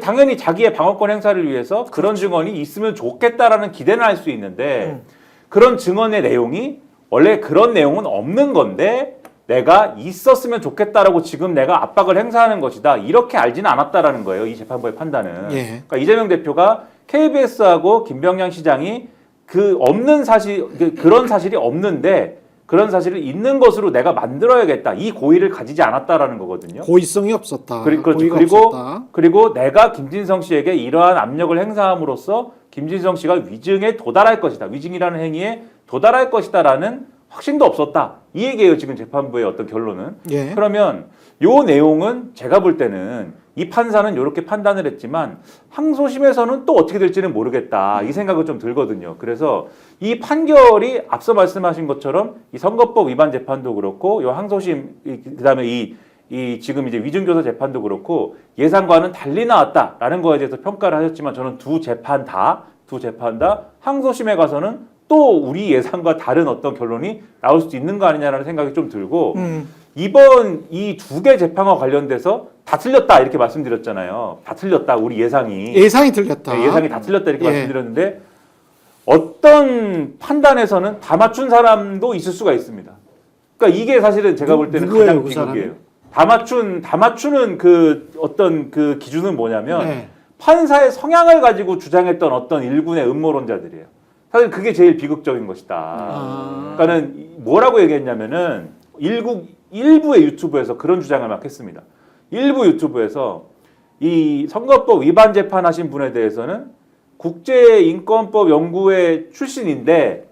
당연히 자기의 방어권 행사를 위해서 그런 증언이 있으면 좋겠다라는 기대는 할 수 있는데 그런 증언의 내용이 원래 그런 내용은 없는 건데 내가 있었으면 좋겠다라고 지금 내가 압박을 행사하는 것이다. 이렇게 알지는 않았다라는 거예요. 이 재판부의 판단은. 예. 그러니까 이재명 대표가 KBS하고 김병장 시장이 그런 사실이 없는데 그런 사실을 있는 것으로 내가 만들어야겠다. 이 고의를 가지지 않았다라는 거거든요. 고의성이 없었다. 그렇죠. 고의가 그리고 없었다. 그리고 내가 김진성 씨에게 이러한 압력을 행사함으로써 김진성 씨가 위증에 도달할 것이다. 위증이라는 행위에 도달할 것이다라는 확신도 없었다. 이 얘기예요. 지금 재판부의 어떤 결론은. 예. 그러면 요 내용은 제가 볼 때는 이 판사는 이렇게 판단을 했지만 항소심에서는 또 어떻게 될지는 모르겠다. 이 생각은 좀 들거든요. 그래서 이 판결이 앞서 말씀하신 것처럼 이 선거법 위반 재판도 그렇고 요 항소심 그다음에 이 지금 이제 위증교사 재판도 그렇고 예상과는 달리 나왔다라는 거에 대해서 평가를 하셨지만 저는 두 재판 다 항소심에 가서는 또 우리 예상과 다른 어떤 결론이 나올 수도 있는 거 아니냐라는 생각이 좀 들고 이번 이 2개 재판과 관련돼서 다 틀렸다 이렇게 말씀드렸잖아요. 다 틀렸다 우리 예상이. 예상이 틀렸다. 네, 예상이 다 틀렸다 이렇게 예. 말씀드렸는데 어떤 판단에서는 다 맞춘 사람도 있을 수가 있습니다. 그러니까 이게 사실은 제가 볼 때는 누구예요, 가장 그 비극이에요. 다 맞추는 그 어떤 그 기준은 뭐냐면 네. 판사의 성향을 가지고 주장했던 어떤 일군의 음모론자들이에요. 사실 그게 제일 비극적인 것이다. 그러니까는 뭐라고 얘기했냐면은 일부의 유튜브에서 그런 주장을 막 했습니다. 일부 유튜브에서 이 선거법 위반 재판하신 분에 대해서는 국제인권법 연구회 출신인데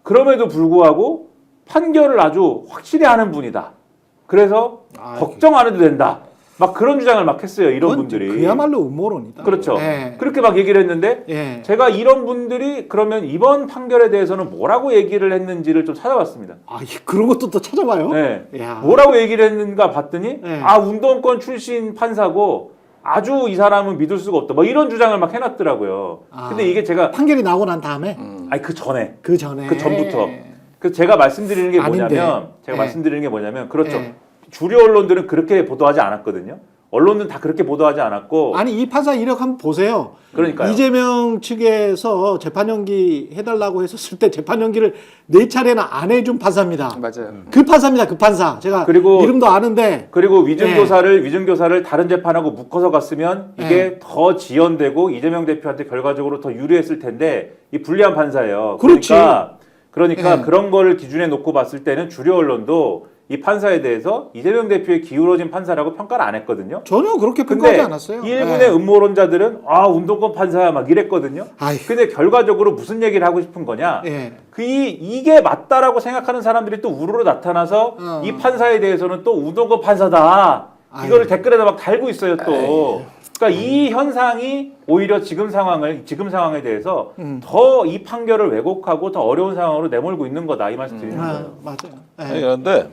그럼에도 불구하고 판결을 아주 확실히 하는 분이다. 그래서 걱정 안 해도 된다. 막 그런 주장을 막 했어요. 이런 분들이. 그야말로 음모론이다. 그렇죠. 예. 그렇게 막 얘기를 했는데 예. 제가 이런 분들이 그러면 이번 판결에 대해서는 뭐라고 얘기를 했는지를 좀 찾아봤습니다. 아, 그런 것도 또 찾아봐요? 네. 야. 뭐라고 얘기를 했는가 봤더니 네. 운동권 출신 판사고 아주 이 사람은 믿을 수가 없다. 뭐 이런 주장을 막 해놨더라고요. 근데 이게 제가 판결이 나오고 난 다음에 아니 그 전에 그 전에 그 전부터 그 제가 말씀드리는 게 아닌데. 뭐냐면 그렇죠. 예. 주류 언론들은 그렇게 보도하지 않았거든요. 언론은 다 그렇게 보도하지 않았고 아니 이 판사 이력 한번 보세요. 그러니까요. 이재명 측에서 재판 연기 해달라고 했었을 때 재판 연기를 4차례나 안 해준 판사입니다. 맞아요. 그 판사입니다. 그 판사. 제가 그리고 이름도 아는데 그리고 위증교사를 다른 재판하고 묶어서 갔으면 이게 더 지연되고 이재명 대표한테 결과적으로 더 유리했을 텐데 이 불리한 판사예요. 그렇지. 그러니까 예. 그런 거를 기준에 놓고 봤을 때는 주류 언론도 이 판사에 대해서 이재명 대표의 기울어진 판사라고 평가를 안 했거든요. 전혀 그렇게 근데 평가하지 않았어요. 일본의 예. 음모론자들은 운동권 판사야 막 이랬거든요. 아이. 근데 결과적으로 무슨 얘기를 하고 싶은 거냐? 예. 이게 맞다라고 생각하는 사람들이 또 우르르 나타나서 이 판사에 대해서는 또 운동권 판사다. 이거를 댓글에다 막 달고 있어요 또. 그러니까 이 현상이 오히려 지금 상황에 대해서 더 이 판결을 왜곡하고 더 어려운 상황으로 내몰고 있는 거다 이 말씀 드리는 거예요. 맞아요. 아니, 그런데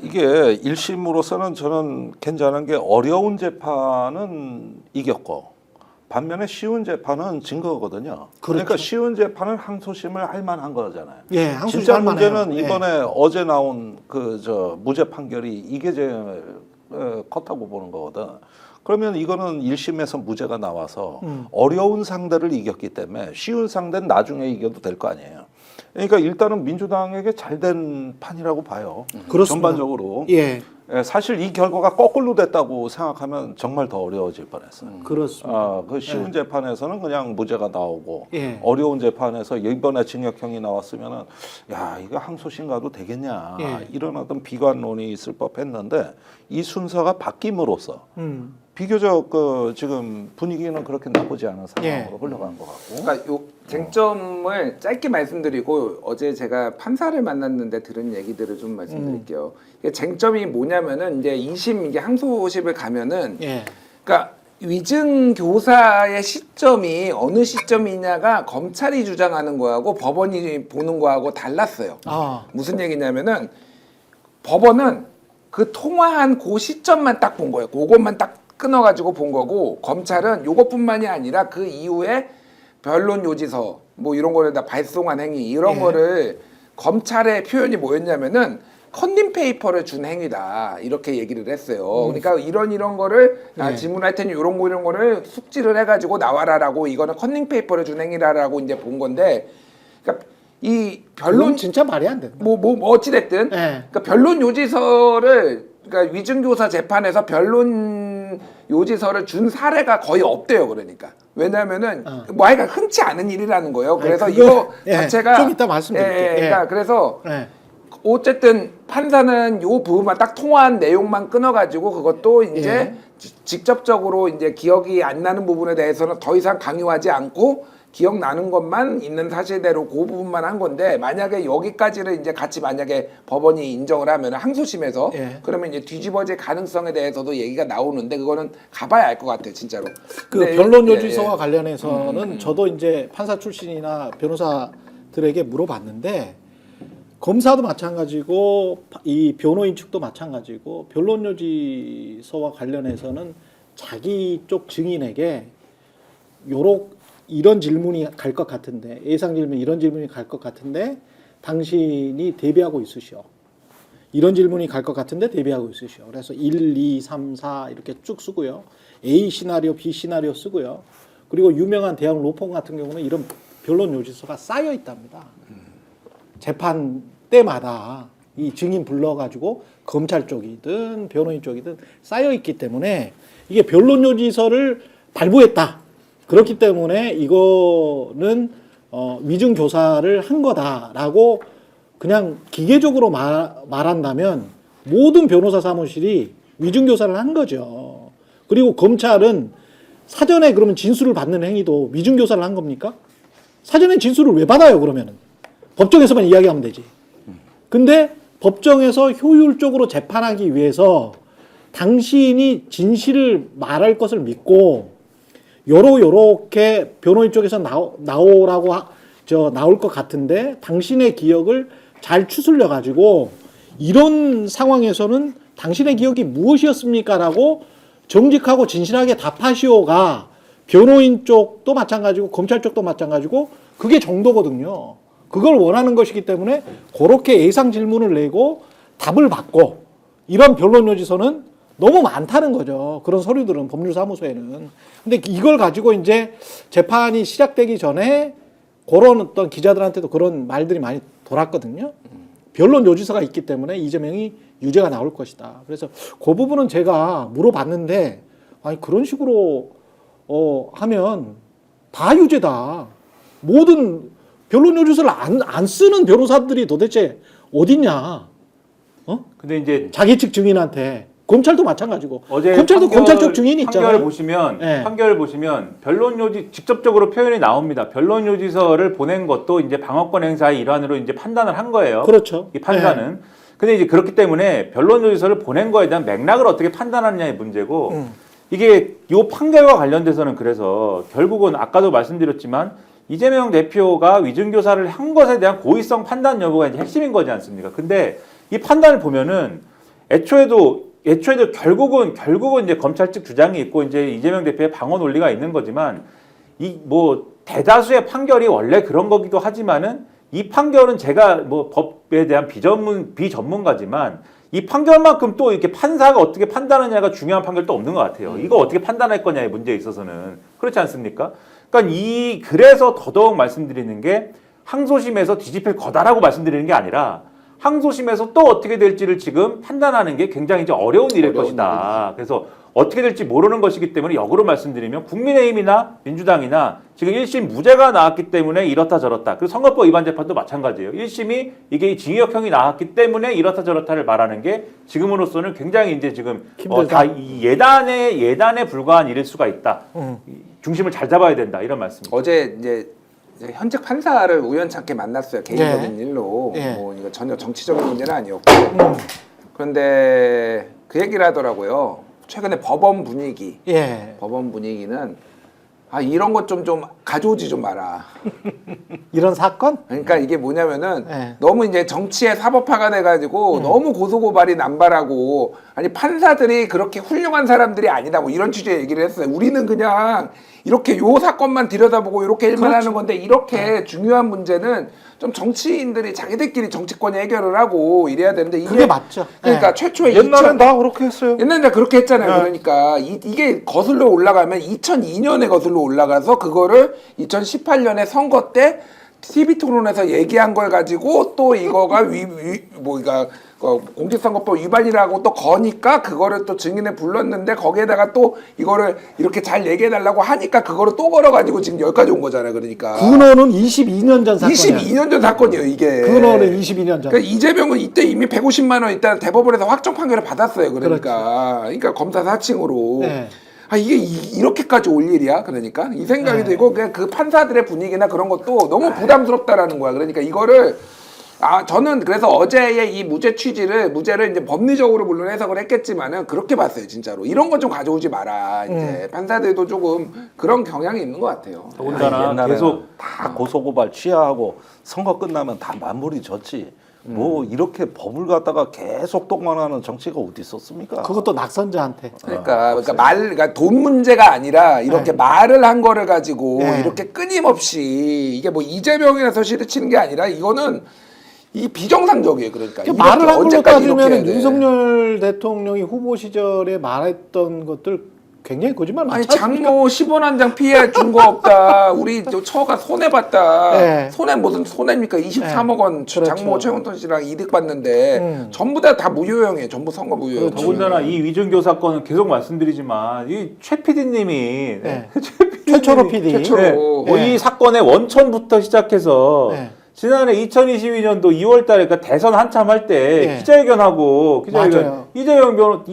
이게 1심으로서는 저는 괜찮은 게 어려운 재판은 이겼고 반면에 쉬운 재판은 진 거거든요. 그러니까 쉬운 재판은 항소심을 할 만한 거잖아요. 예, 항소심 진짜 할 만해요. 문제는 예. 이번에 어제 나온 무죄 판결이 이게 제일 컸다고 보는 거거든. 그러면 이거는 1심에서 무죄가 나와서 어려운 상대를 이겼기 때문에 쉬운 상대는 나중에 이겨도 될 거 아니에요. 그러니까 일단은 민주당에게 잘된 판이라고 봐요. 그렇습니다. 전반적으로. 예. 사실 이 결과가 거꾸로 됐다고 생각하면 정말 더 어려워질 뻔했어요. 그렇습니다. 그 쉬운 재판에서는 그냥 무죄가 나오고 예. 어려운 재판에서 이번에 징역형이 나왔으면은 야 이거 항소심 가도 되겠냐 예. 이런 어떤 비관론이 있을 법했는데 이 순서가 바뀜으로써 비교적 지금 분위기는 그렇게 나쁘지 않은 상황으로 예. 흘러가는 것 같고. 그러니까 요 쟁점을 짧게 말씀드리고 어제 제가 판사를 만났는데 들은 얘기들을 좀 말씀드릴게요. 이게 쟁점이 뭐냐면은 이제 2심 이게 항소심을 가면은 예. 그러니까 위증 교사의 시점이 어느 시점이냐가 검찰이 주장하는 거하고 법원이 보는 거하고 달랐어요. 아. 무슨 얘기냐면은 법원은 그 통화한 그 시점만 딱 본 거예요. 그것만 딱 끊어가지고 본 거고 검찰은 요것뿐만이 아니라 그 이후에 변론 요지서 뭐 이런 거를 다 발송한 행위 이런 예. 거를 검찰의 표현이 뭐였냐면은 컨닝 페이퍼를 준 행위다 이렇게 얘기를 했어요. 그러니까 이런 거를 예. 질문할 테니 이런 거를 숙지를 해가지고 나와라라고 이거는 컨닝 페이퍼를 준 행위라라고 이제 본 건데, 그러니까 이 변론 변론 진짜 말이 안 된다. 뭐 어찌 됐든 예. 그러니까 변론 요지서를 그러니까 위증교사 재판에서 변론 요지서를 준 사례가 거의 없대요. 그러니까 왜냐면은 뭐 하여간 흔치 않은 일이라는 거예요. 그래서 아니, 이거 예, 자체가 좀 이따 말씀드릴게요. 예. 그러니까 그래서 예. 어쨌든 판사는 요 부분만 딱 통화한 내용만 끊어가지고 그것도 이제 예. 직접적으로 이제 기억이 안 나는 부분에 대해서는 더 이상 강요하지 않고 기억나는 것만 있는 사실대로 그 부분만 한 건데, 만약에 여기까지를 이제 같이 만약에 법원이 인정을 하면 항소심에서 예. 그러면 이제 뒤집어질 가능성에 대해서도 얘기가 나오는데 그거는 가봐야 알 것 같아요, 진짜로. 그 근데 변론 예, 요지서와 예. 관련해서는 저도 이제 판사 출신이나 변호사들에게 물어봤는데, 검사도 마찬가지고 이 변호인 측도 마찬가지고 변론 요지서와 관련해서는 자기 쪽 증인에게 이런 질문이 갈 것 같은데, 예상 질문 이런 질문이 갈 것 같은데 당신이 대비하고 있으시오. 이런 질문이 갈 것 같은데 대비하고 있으시오. 그래서 1, 2, 3, 4 이렇게 쭉 쓰고요. A 시나리오, B 시나리오 쓰고요. 그리고 유명한 대학 로펌 같은 경우는 이런 변론 요지서가 쌓여 있답니다. 재판 때마다 이 증인 불러가지고 검찰 쪽이든 변호인 쪽이든 쌓여 있기 때문에 이게 변론 요지서를 발부했다. 그렇기 때문에 이거는 위증 교사를 한 거다라고 그냥 기계적으로 말한다면 모든 변호사 사무실이 위증 교사를 한 거죠. 그리고 검찰은 사전에 그러면 진술을 받는 행위도 위증 교사를 한 겁니까? 사전에 진술을 왜 받아요, 그러면은? 법정에서만 이야기하면 되지. 근데 법정에서 효율적으로 재판하기 위해서 당신이 진실을 말할 것을 믿고 요렇게 변호인 쪽에서 나오라고 나올 것 같은데 당신의 기억을 잘 추슬려 가지고 이런 상황에서는 당신의 기억이 무엇이었습니까? 라고 정직하고 진실하게 답하시오가 변호인 쪽도 마찬가지고 검찰 쪽도 마찬가지고 그게 정도거든요. 그걸 원하는 것이기 때문에 그렇게 예상 질문을 내고 답을 받고 이런 변론 요지서는 너무 많다는 거죠. 그런 서류들은 법률사무소에는. 근데 이걸 가지고 이제 재판이 시작되기 전에 그런 어떤 기자들한테도 그런 말들이 많이 돌았거든요. 변론 요지서가 있기 때문에 이재명이 유죄가 나올 것이다. 그래서 그 부분은 제가 물어봤는데, 아니 그런 식으로 하면 다 유죄다. 모든 변론 요지서를 안 쓰는 변호사들이 도대체 어딨냐? 근데 이제 자기 측 증인한테. 검찰도 마찬가지고. 어제 검찰도 검찰 쪽 증인이 있잖아요. 판결 보시면 변론 요지 직접적으로 표현이 나옵니다. 변론 요지서를 보낸 것도 이제 방어권 행사의 일환으로 이제 판단을 한 거예요. 그렇죠. 이 판사는. 근데 이제 그렇기 때문에 변론 요지서를 보낸 거에 대한 맥락을 어떻게 판단하느냐의 문제고, 이게 요 판결과 관련돼서는 그래서 결국은 아까도 말씀드렸지만 이재명 대표가 위증교사를 한 것에 대한 고의성 판단 여부가 이제 핵심인 거지 않습니까? 근데 이 판단을 보면은 애초에도 결국은 이제 검찰 측 주장이 있고 이제 이재명 대표의 방어 논리가 있는 거지만, 이 뭐 대다수의 판결이 원래 그런 거기도 하지만은 이 판결은 제가 뭐 법에 대한 비전문가지만 이 판결만큼 또 이렇게 판사가 어떻게 판단하냐가 중요한 판결도 없는 것 같아요. 이거 어떻게 판단할 거냐의 문제에 있어서는. 그렇지 않습니까? 그러니까 그래서 더더욱 말씀드리는 게 항소심에서 뒤집힐 거다라고 말씀드리는 게 아니라 항소심에서 또 어떻게 될지를 지금 판단하는 게 굉장히 이제 어려운 일일 것이다. 그래서 어떻게 될지 모르는 것이기 때문에 역으로 말씀드리면 국민의힘이나 민주당이나 지금 1심 무죄가 나왔기 때문에 이렇다 저렇다. 그리고 선거법 위반 재판도 마찬가지예요. 1심이 이게 징역형이 나왔기 때문에 이렇다 저렇다를 말하는 게 지금으로서는 굉장히 이제 지금 다 예단에 불과한 일일 수가 있다. 중심을 잘 잡아야 된다. 이런 말씀입니다. 어제 이제 현직 판사를 우연찮게 만났어요. 개인적인 예. 일로. 예. 뭐 이거 전혀 정치적인 문제는 아니었고. 그런데 그 얘기를 하더라고요. 최근에 법원 분위기. 예. 법원 분위기는 이런 것 좀 가져오지 좀 마라. 이런 사건? 그러니까 이게 뭐냐면은 네. 너무 이제 정치의 사법화가 돼가지고 너무 고소고발이 남발하고 아니 판사들이 그렇게 훌륭한 사람들이 아니다 뭐 이런 취지의 얘기를 했어요. 우리는 그냥 이렇게 요 사건만 들여다보고 이렇게 일만 그렇죠. 하는 건데 이렇게 중요한 문제는 좀 정치인들이 자기들끼리 정치권이 해결을 하고 이래야 되는데 이게 그게 맞죠. 그러니까 네. 최초에 옛날엔 다 그렇게 했어요. 옛날에 그렇게 했잖아요. 네. 그러니까 이게 거슬러 올라가면 2002년에 거슬러 올라가서 그거를 2018년에 선거 때 TV 토론에서 얘기한 걸 가지고 또 이거가 그러니까 공직선거법 위반이라고 또 거니까 그거를 또 증인에 불렀는데 거기에다가 또 이거를 이렇게 잘 얘기해달라고 하니까 그거를 또 걸어가지고 지금 여기까지 온 거잖아요. 그러니까 근원은 22년 전 사건이에요. 22년 전 사건이에요. 이게 근원은 22년 전. 그러니까 이재명은 이때 이미 150만 원 일단 대법원에서 확정 판결을 받았어요. 그러니까 검사 사칭으로. 네. 이게 이렇게까지 올 일이야? 그러니까 이 생각이 들고 그냥 그 판사들의 분위기나 그런 것도 너무 부담스럽다라는 거야. 그러니까 이거를 저는 그래서 어제의 이 무죄를 이제 법리적으로 물론 해석을 했겠지만은 그렇게 봤어요. 진짜로 이런 것 좀 가져오지 마라. 이제 판사들도 조금 그런 경향이 있는 것 같아요. 더군다나 옛날에는 계속 다 고소고발 취하하고 선거 끝나면 다 마무리 졌지. 뭐 이렇게 법을 갖다가 계속 동반하는 정치가 어디 있었습니까? 그것도 낙선자한테. 그러니까 돈 문제가 아니라 이렇게 말을 한 거를 가지고 네. 이렇게 끊임없이 이게 뭐 이재명이라서 시리치는 게 아니라 이거는 이 비정상적이에요. 그러니까 이렇게 말을 한 걸로 언제까지 이렇게 따지면 해야 돼? 윤석열 대통령이 후보 시절에 말했던 것들 굉장히 거짓말 아니 많지 장모 10원 한 장 피해 준 거 없다. 우리 저 처가 손해 봤다. 네. 손해 무슨 손해입니까? 23억 원 그렇죠. 장모 최원돈 씨랑 이득 봤는데 전부 다 무효형이에요. 전부 선거 무효형. 그렇죠. 더군다나 이 위증교 사건은 계속 말씀드리지만 이 최 PD님이 네. 최초로 PD. 최초로. 이 사건의 원천부터 시작해서 네. 지난해 2022년도 2월달에 그러니까 대선 한참 할 때 네. 기자회견 맞아요.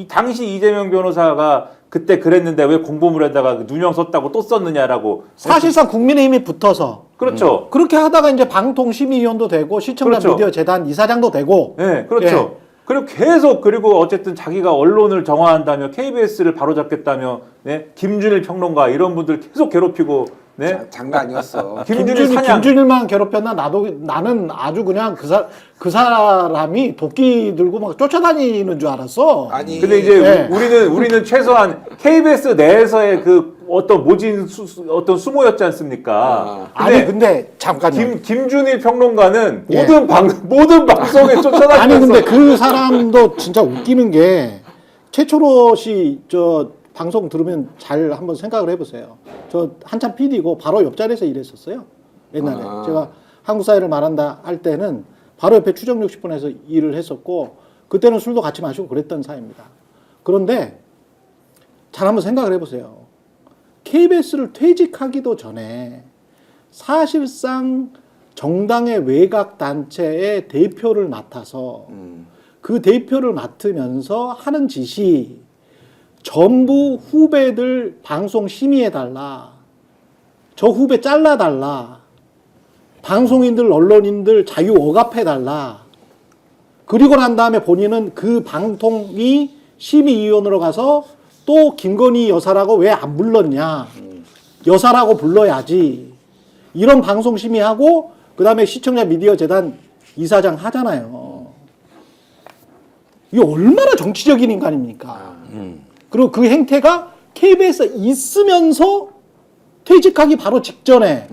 당시 이재명 변호사가 그때 그랬는데 왜 공보물에다가 누명 썼다고 또 썼느냐라고. 사실상 국민의힘이 붙어서 그렇죠. 그렇게 하다가 이제 방통심의위원도 되고 시청자 그렇죠. 미디어 재단 이사장도 되고 네, 그렇죠. 그리고 어쨌든 자기가 언론을 정화한다며 KBS를 바로잡겠다며 네? 김준일 평론가 이런 분들 계속 괴롭히고 네? 장난 아니었어. 김준일만 괴롭혔나 나는 아주 그냥 그 사람이 도끼 들고 막 쫓아다니는 줄 알았어. 아니 근데 이제 네. 우리는 최소한 KBS 내에서의 그 어떤 어떤 수모였지 않습니까? 근데 잠깐요. 김준일 평론가는 예. 모든 방송에 쫓아다니면서 아니 근데 그 사람도 진짜 웃기는 게 최초로 저 방송 들으면 잘 한번 생각을 해보세요. 저 한참 PD고 바로 옆자리에서 일했었어요. 옛날에 제가 한국 사회를 말한다 할 때는 바로 옆에 추정 60분에서 일을 했었고 그때는 술도 같이 마시고 그랬던 사이입니다. 그런데 잘 한번 생각을 해보세요. KBS를 퇴직하기도 전에 사실상 정당의 외곽 단체의 대표를 맡아서 그 대표를 맡으면서 하는 짓이 전부 후배들 방송 심의해달라. 저 후배 잘라달라. 방송인들, 언론인들 자유 억압해달라. 그리고 난 다음에 본인은 그 방통위 심의위원으로 가서 또 김건희 여사라고 왜 안 불렀냐. 여사라고 불러야지. 이런 방송 심의하고 그 다음에 시청자 미디어 재단 이사장 하잖아요. 이게 얼마나 정치적인 인간입니까? 그리고 그 행태가 KBS에 있으면서 퇴직하기 바로 직전에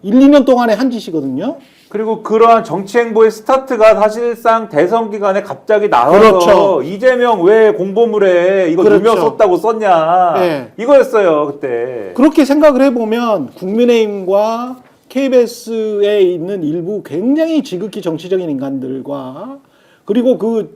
1, 2년 동안에 한 짓이거든요. 그리고 그러한 정치 행보의 스타트가 사실상 대선 기간에 갑자기 나와서 그렇죠. 이재명 왜 공보물에 이거 그렇죠. 누명 썼다고 썼냐 네. 이거였어요 그때. 그렇게 생각을 해보면 국민의힘과 KBS에 있는 일부 굉장히 지극히 정치적인 인간들과 그리고 그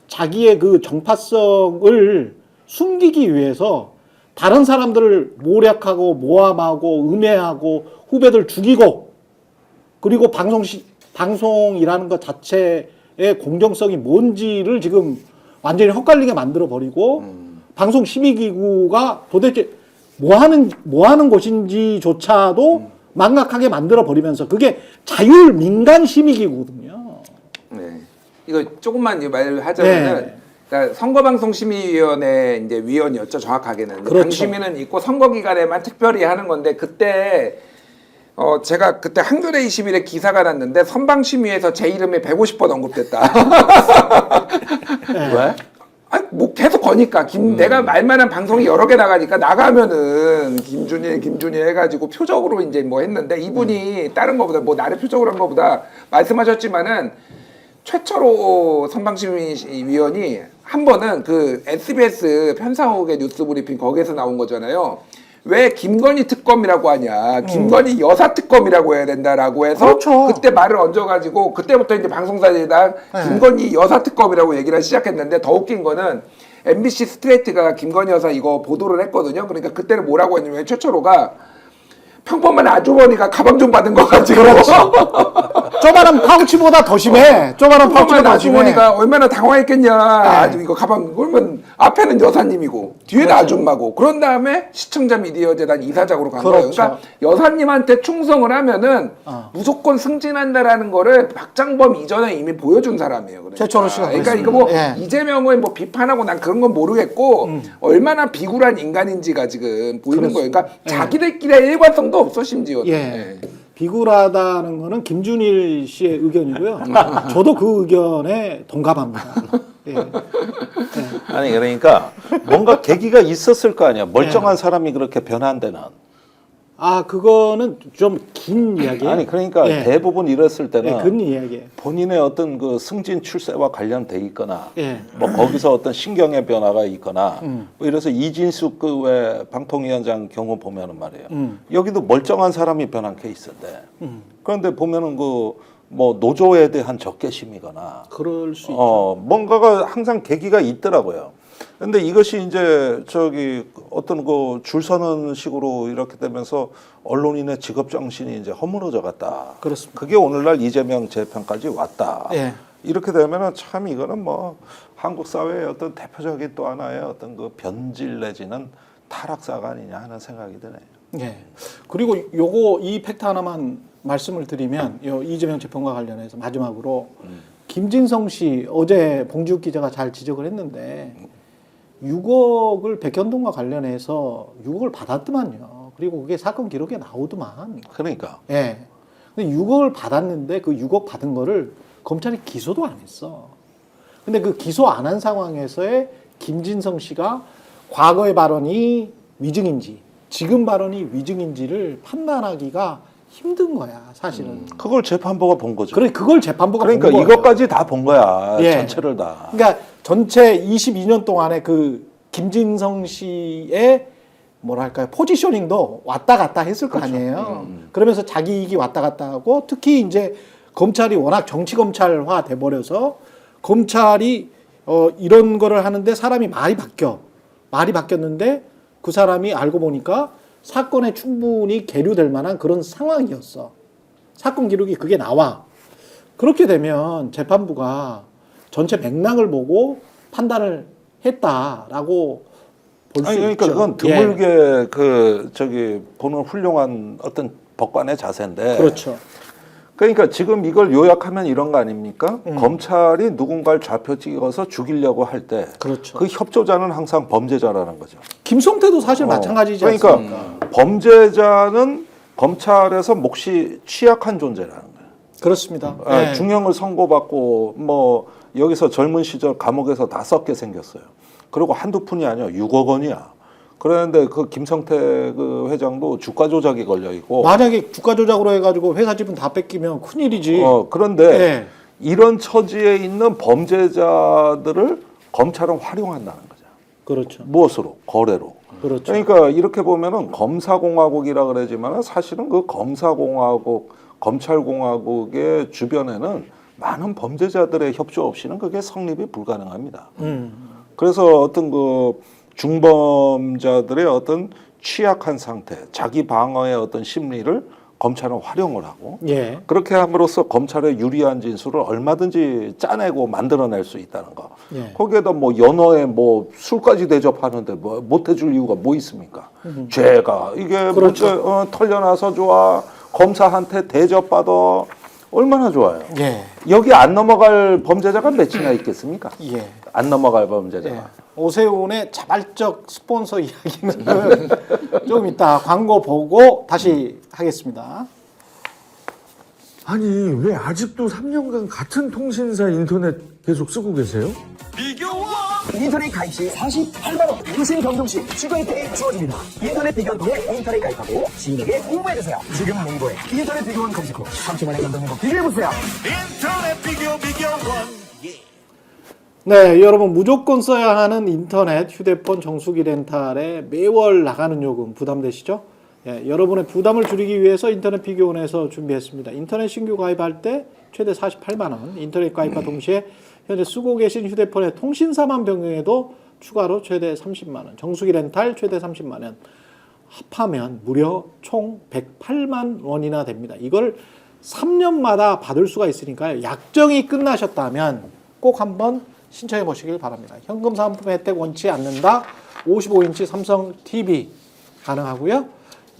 자기의 그 정파성을 숨기기 위해서 다른 사람들을 모략하고 모함하고 음해하고 후배들 죽이고 그리고 방송이라는 것 자체의 공정성이 뭔지를 지금 완전히 헛갈리게 만들어 버리고 방송 심의기구가 도대체 뭐 하는 곳인지조차도 망각하게 만들어 버리면서 그게 자율 민간 심의기구거든요. 네. 이거 조금만 이제 말을 하자면은 네. 그러니까 선거방송심의위원회 이제 위원이었죠 정확하게는. 그렇죠. 당심위는 있고 선거 기간에만 특별히 하는 건데 그때 제가 그때 한겨레 21에 기사가 났는데 선방심의에서 제 이름이 150번 언급됐다. 왜? 아니, 뭐 계속 거니까 내가 말만한 방송이 여러 개 나가니까 나가면은 김준일 해가지고 표적으로 이제 뭐 했는데 이분이 다른 거보다 뭐 나를 표적으로 한 거보다 말씀하셨지만은 최초로 선방심의위원이 한 번은 그 SBS 편상욱의 뉴스브리핑 거기에서 나온 거잖아요. 왜 김건희 특검이라고 하냐? 김건희 여사 특검이라고 해야 된다라고 해서 그렇죠. 그때 말을 얹어가지고 그때부터 이제 방송사에다 김건희 여사 특검이라고 얘기를 시작했는데 더 웃긴 거는 MBC 스트레이트가 김건희 여사 이거 보도를 했거든요. 그러니까 그때는 뭐라고 했냐면 최초로가 평범한 아주머니가 가방 좀 받은 거 가지고 쪼만한 파우치보다 더 심해. 쪼만한 평범한 파우치보다 더 심해. 아주머니가 얼마나 당황했겠냐. 아주 이거 가방 그러면 앞에는 여사님이고 뒤에는 그렇죠. 아줌마고 그런 다음에 시청자 미디어 재단 이사장으로 간 그렇죠. 거예요. 그러니까 여사님한테 충성을 하면은 무조건 승진한다라는 거를 박장범 이전에 이미 보여준 사람이에요. 그러니까. 최초로 씨가 그러니까 이거 뭐 예. 이재명을 뭐 비판하고 난 그런 건 모르겠고 얼마나 비굴한 인간인지가 지금 보이는 거예요. 그러니까 자기들끼리 일관성도 없어 심지어. 예. 비굴하다는 거는 김준일 씨의 의견이고요. 저도 그 의견에 동감합니다. 예. 아니 그러니까 뭔가 계기가 있었을 거 아니야. 멀쩡한 사람이 그렇게 변한 데는. 아, 그거는 좀 긴 이야기예요. 아니 그러니까 예. 대부분 이랬을 때는 긴 이야기예요. 본인의 어떤 그 승진 출세와 관련돼 있거나 예. 뭐 거기서 어떤 신경의 변화가 있거나 뭐 이래서 이진숙 그 왜 방통위원장 경우 보면은 말이에요. 여기도 멀쩡한 사람이 변한 케이스인데 그런데 보면은 그 뭐 노조에 대한 적개심이거나 그럴 수 있죠. 뭔가가 항상 계기가 있더라고요. 근데 이것이 이제 저기 어떤 그 줄 서는 식으로 이렇게 되면서 언론인의 직업 정신이 이제 허물어져 갔다. 그렇습니다. 그게 오늘날 이재명 재판까지 왔다. 예. 이렇게 되면은 참 이거는 뭐 한국 사회의 어떤 대표적인 또 하나의 어떤 그 변질 내지는 타락사가 아니냐 하는 생각이 드네요. 예. 그리고 요거 이 팩트 하나만 말씀을 드리면 요 이재명 재판과 관련해서 마지막으로 김진성 씨 어제 봉지욱 기자가 잘 지적을 했는데 6억을 백현동과 관련해서 6억을 받았더만요. 그리고 그게 사건 기록에 나오더만. 그러니까. 예. 근데 6억을 받았는데 그 6억 받은 거를 검찰이 기소도 안 했어. 근데 그 기소 안 한 상황에서의 김진성 씨가 과거의 발언이 위증인지 지금 발언이 위증인지를 판단하기가 힘든 거야, 사실은. 그걸 재판부가 본 거죠. 그래, 그걸 재판부가 그러니까 본 거예요. 이것까지 다 본 거야. 예. 전체를 다. 그러니까 전체 22년 동안에 그 김진성 씨의 뭐랄까요 포지셔닝도 왔다 갔다 했을 거 아니에요. 그러면서 자기 이익이 왔다 갔다 하고 특히 이제 검찰이 워낙 정치 검찰화 돼 버려서 검찰이 이런 거를 하는데 사람이 말이 바뀌었는데 그 사람이 알고 보니까 사건에 충분히 계류될 만한 그런 상황이었어. 사건 기록이 그게 나와. 그렇게 되면 재판부가 전체 맥락을 보고 판단을 했다라고 볼 수 아니 그러니까 있죠. 그건 드물게 그 저기 보는 훌륭한 어떤 법관의 자세인데. 그렇죠. 그러니까 지금 이걸 요약하면 이런 거 아닙니까? 검찰이 누군가를 좌표 찍어서 죽이려고 할 때 그 그렇죠. 협조자는 항상 범죄자라는 거죠. 김성태도 사실 마찬가지지 그러니까 않습니까? 범죄자는 검찰에서 몫이 취약한 존재라는 거예요. 그렇습니다. 네. 중형을 선고받고 뭐 여기서 젊은 시절 감옥에서 다 썩게 생겼어요. 그리고 한두 푼이 아니야. 6억 원이야. 그런데 그 김성태 그 회장도 주가 조작이 걸려 있고 만약에 주가 조작으로 해가지고 회사 지분 다 뺏기면 큰일이지. 그런데 네. 이런 처지에 있는 범죄자들을 검찰은 활용한다는 거죠. 그렇죠. 무엇으로? 거래로. 그렇죠. 그러니까 이렇게 보면은 검사공화국이라 그러지만 사실은 그 검사공화국, 검찰공화국의 주변에는 많은 범죄자들의 협조 없이는 그게 성립이 불가능합니다. 그래서 어떤 그 중범자들의 어떤 취약한 상태, 자기 방어의 어떤 심리를 검찰은 활용을 하고 예. 그렇게 함으로써 검찰의 유리한 진술을 얼마든지 짜내고 만들어낼 수 있다는 거. 예. 거기에다 뭐 연어에 뭐 술까지 대접하는데 뭐 못해줄 이유가 뭐 있습니까? 죄가 이게 그렇죠. 문제, 털려나서 좋아 검사한테 대접받아 얼마나 좋아요. 예. 여기 안 넘어갈 범죄자가 몇이나 있겠습니까? 예. 안 넘어갈 범죄자가. 예. 오세훈의 자발적 스폰서 이야기는 좀 이따 광고 보고 다시 하겠습니다. 아니 왜 아직도 3년간 같은 통신사 인터넷 계속 쓰고 계세요? 인터넷 가입 시 48만원 유심 경종 시 추가 혜택이 주어집니다. 인터넷 비교원 통해 인터넷 가입하고 지인에게 홍보해주세요. 지금 네이버에 인터넷 비교원 검색 후 3초만에 감동인 거 비교해보세요. 네, 여러분 무조건 써야 하는 인터넷 휴대폰 정수기 렌탈에 매월 나가는 요금 부담되시죠? 예, 여러분의 부담을 줄이기 위해서 인터넷 비교원에서 준비했습니다. 인터넷 신규 가입할 때 최대 48만 원, 인터넷 가입과 동시에 현재 쓰고 계신 휴대폰의 통신사만 변경해도 추가로 최대 30만 원, 정수기 렌탈 최대 30만 원, 합하면 무려 총 108만 원이나 됩니다. 이걸 3년마다 받을 수가 있으니까요. 약정이 끝나셨다면 꼭 한번 신청해 보시길 바랍니다. 현금 사은품 혜택 원치 않는다. 55인치 삼성 TV 가능하고요.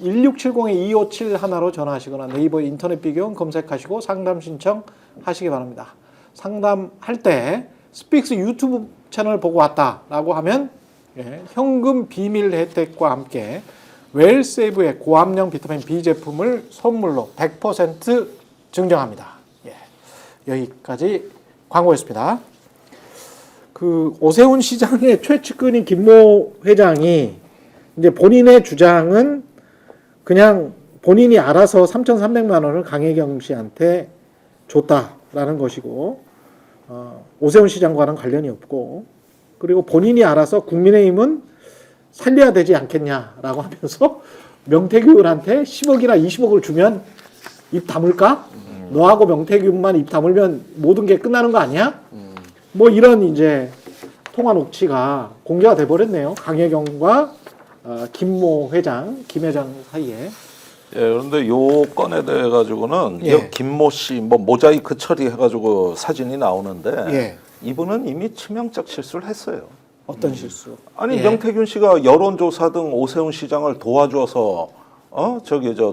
1670-2571로 전화하시거나 네이버 인터넷 비교원 검색하시고 상담 신청하시기 바랍니다. 상담할 때 스픽스 유튜브 채널 보고 왔다라고 하면 예, 현금 비밀 혜택과 함께 웰세이브의 고함량 비타민 B 제품을 선물로 100% 증정합니다. 예, 여기까지 광고였습니다. 그 오세훈 시장의 최측근인 김모 회장이 이제 본인의 주장은 그냥 본인이 알아서 3,300만 원을 강혜경 씨한테 줬다라는 것이고 오세훈 시장과는 관련이 없고 그리고 본인이 알아서 국민의힘은 살려야 되지 않겠냐라고 하면서 명태균한테 10억이나 20억을 주면 입 다물까? 너하고 명태균만 입 다물면 모든 게 끝나는 거 아니야? 뭐 이런 이제 통화 녹취가 공개가 돼버렸네요. 강혜경과 김모 회장, 김 회장 사이에. 예, 그런데 요 건에 대해 가지고는 예. 이 김모 씨 뭐 모자이크 처리해가지고 사진이 나오는데 예. 이분은 이미 치명적 실수를 했어요. 어떤 실수? 아니 예. 명태균 씨가 여론조사 등 오세훈 시장을 도와줘서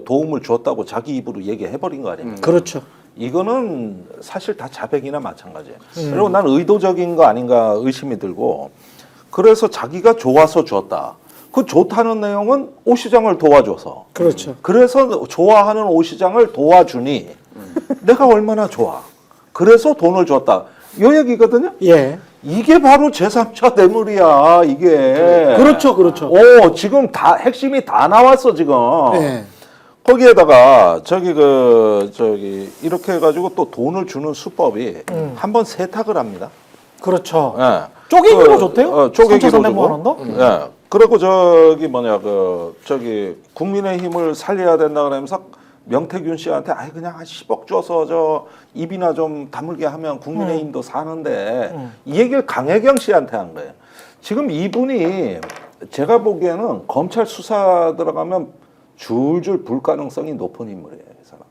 도움을 줬다고 자기 입으로 얘기해버린 거 아닙니까? 그렇죠. 이거는 사실 다 자백이나 마찬가지예요. 그리고 난 의도적인 거 아닌가 의심이 들고 그래서 자기가 좋아서 줬다. 그 좋다는 내용은 오 시장을 도와줘서. 그렇죠. 그래서 좋아하는 오 시장을 도와주니 내가 얼마나 좋아. 그래서 돈을 줬다. 요 얘기거든요. 예. 이게 바로 제3자 뇌물이야. 이게. 그렇죠, 그렇죠. 오, 지금 다 핵심이 다 나왔어 지금. 예. 거기에다가 이렇게 해가지고 또 돈을 주는 수법이 한번 세탁을 합니다. 그렇죠. 예. 쪼개기로 줬대요? 쪼개기로 3,300만 주고. 원도? 예. 그리고 국민의힘을 살려야 된다 그러면서 명태균 씨한테 그냥 한 10억 줘서 입이나 좀 다물게 하면 국민의힘도 사는데 이 얘기를 강혜경 씨한테 한 거예요. 지금 이분이 제가 보기에는 검찰 수사 들어가면 줄줄 불 가능성이 높은 인물이에요, 이 사람.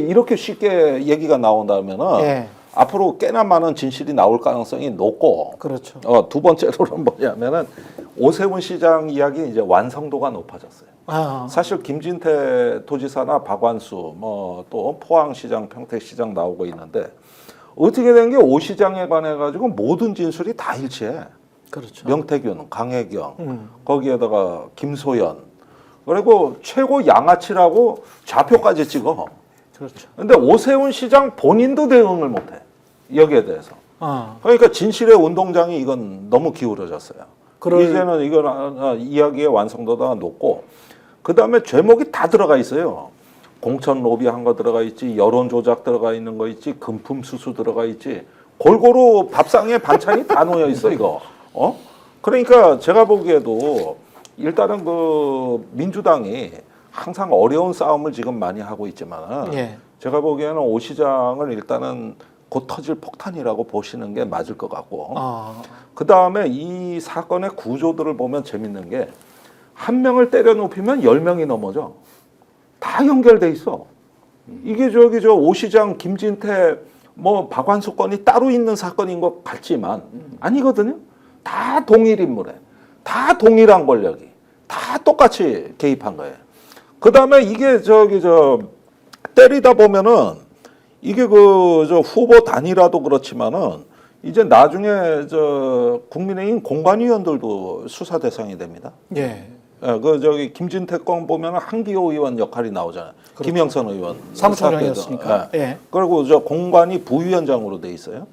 이렇게 쉽게 얘기가 나온다면은 예. 앞으로 꽤나 많은 진실이 나올 가능성이 높고. 그렇죠. 두 번째로는 뭐냐면은 오세훈 시장 이야기 이제 완성도가 높아졌어요. 사실 김진태 도지사나 박완수 또 포항시장, 평택시장 나오고 있는데 어떻게 된 게 오 시장에 관해 가지고 모든 진술이 다 일치해. 그렇죠. 명태균, 강혜경, 거기에다가 김소연, 그리고 최고 양아치라고 좌표까지 찍어. 그렇죠. 근데 오세훈 시장 본인도 대응을 못해. 여기에 대해서. 아, 그러니까 진실의 운동장이 이건 너무 기울어졌어요. 이제는 이건 이야기의 완성도가 높고 그 다음에 죄목이 다 들어가 있어요. 공천 로비한 거 들어가 있지, 여론 조작 들어가 있는 거 있지, 금품 수수 들어가 있지. 골고루 밥상에 반찬이 다 놓여 있어 이거. 그러니까 제가 보기에도 일단은 그 민주당이 항상 어려운 싸움을 지금 많이 하고 있지만 예. 제가 보기에는 오 시장을 일단은 곧 터질 폭탄이라고 보시는 게 맞을 것 같고 그 다음에 이 사건의 구조들을 보면 재밌는 게 한 명을 때려 눕히면 10명이 넘어져. 다 연결돼 있어. 이게 저 오 시장 김진태 뭐 박완수 건이 따로 있는 사건인 것 같지만 아니거든요. 다 동일 인물에 다 동일한 권력이 다 똑같이 개입한 거예요. 그 다음에 이게 때리다 보면은 이게 저 후보 단일화도 그렇지만은 이제 나중에 국민의힘 공관위원들도 수사 대상이 됩니다. 예. 김진태 건 보면은 한기호 의원 역할이 나오잖아요. 그렇죠. 김영선 의원 사무총장이었으니까. 예. 그리고 공관위 부위원장으로 돼 있어요.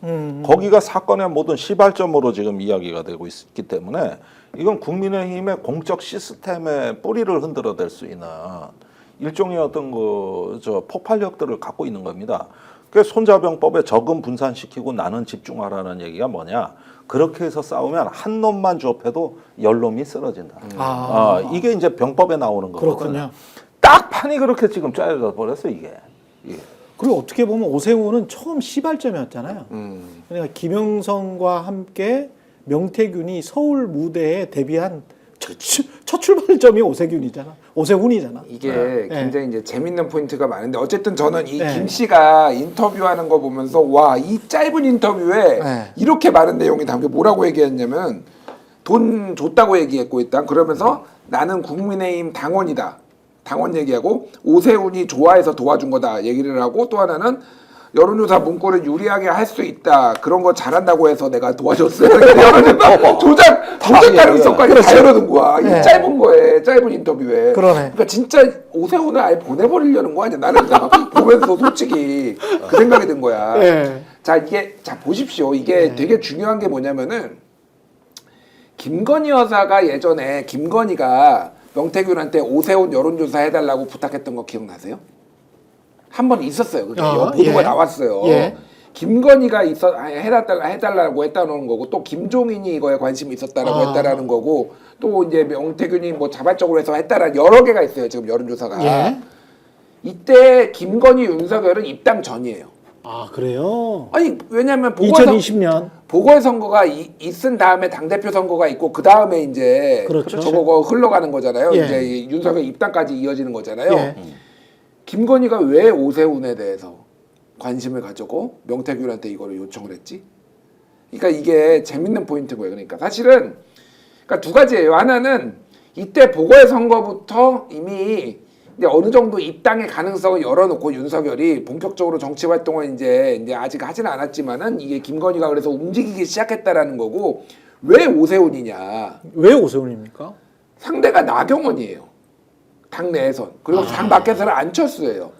거기가 사건의 모든 시발점으로 지금 이야기가 되고 있기 때문에 이건 국민의힘의 공적 시스템의 뿌리를 흔들어댈 수 있는 일종의 어떤 폭발력들을 갖고 있는 겁니다. 그 손자병법에 적은 분산시키고 나는 집중하라는 얘기가 뭐냐? 그렇게 해서 싸우면 한 놈만 좁혀도 열 놈이 쓰러진다. 이게 이제 병법에 나오는 거거든요. 그렇군요. 딱 판이 그렇게 지금 짜여져 버렸어 이게. 그리고 어떻게 보면 오세훈은 처음 시발점이었잖아요. 그러니까 김영선과 함께 명태균이 서울 무대에 데뷔한 첫 출발점이 오세훈이잖아. 이게 굉장히 이제 재밌는 포인트가 많은데 어쨌든 저는 이 네. 김 씨가 인터뷰하는 거 보면서 와, 이 짧은 인터뷰에 네. 이렇게 많은 내용이 담겨 뭐라고 얘기했냐면 돈 줬다고 얘기했고 일단 그러면서 나는 국민의힘 당원이다. 당원 얘기하고 오세훈이 좋아해서 도와준 거다 얘기를 하고 또 하나는 여론조사 문구를 유리하게 할 수 있다. 그런 거 잘한다고 해서 내가 도와줬어요. 여론조사 조작 가능성까지 다 열어둔 거야. 이 짧은 거에, 짧은 인터뷰에. 그러네. 그러니까 진짜 오세훈을 아예 보내버리려는 거 아니야. 나는 보면서 솔직히 그 생각이 든 거야. 예. 자, 보십시오. 이게 되게 중요한 게 뭐냐면은 김건희 여사가 예전에 김건희가 명태균한테 오세훈 여론조사 해달라고 부탁했던 거 기억나세요? 한 번 있었어요. 그게 보도가 예. 나왔어요. 예. 김건희가 해달라고 했다는 거고 또 김종인이 이거에 관심이 있었다라고 했다라는 거고 또 이제 명태균이 뭐 자발적으로 해서 했다라는 여러 개가 있어요. 지금 여론조사가. 예. 이때 김건희 윤석열은 입당 전이에요. 아, 그래요? 아니 왜냐면 2020년. 보궐선거가 있은 다음에 당대표 선거가 있고 그 다음에 이제 그렇죠. 저거 흘러가는 거잖아요. 예. 이제 윤석열 입당까지 이어지는 거잖아요. 예. 김건희가 왜 오세훈에 대해서 관심을 가지고 명태균한테 이거를 요청을 했지? 그러니까 이게 재밌는 포인트인 거예요. 그러니까 사실은 그러니까 두 가지예요. 하나는 이때 보궐선거부터 이미 이제 어느 정도 입당의 가능성을 열어놓고 윤석열이 본격적으로 정치 활동을 이제 아직 하지는 않았지만은 이게 김건희가 그래서 움직이기 시작했다라는 거고 왜 오세훈이냐? 왜 오세훈입니까? 상대가 나경원이에요. 당내에선 그리고 당 밖에서는 안철수예요.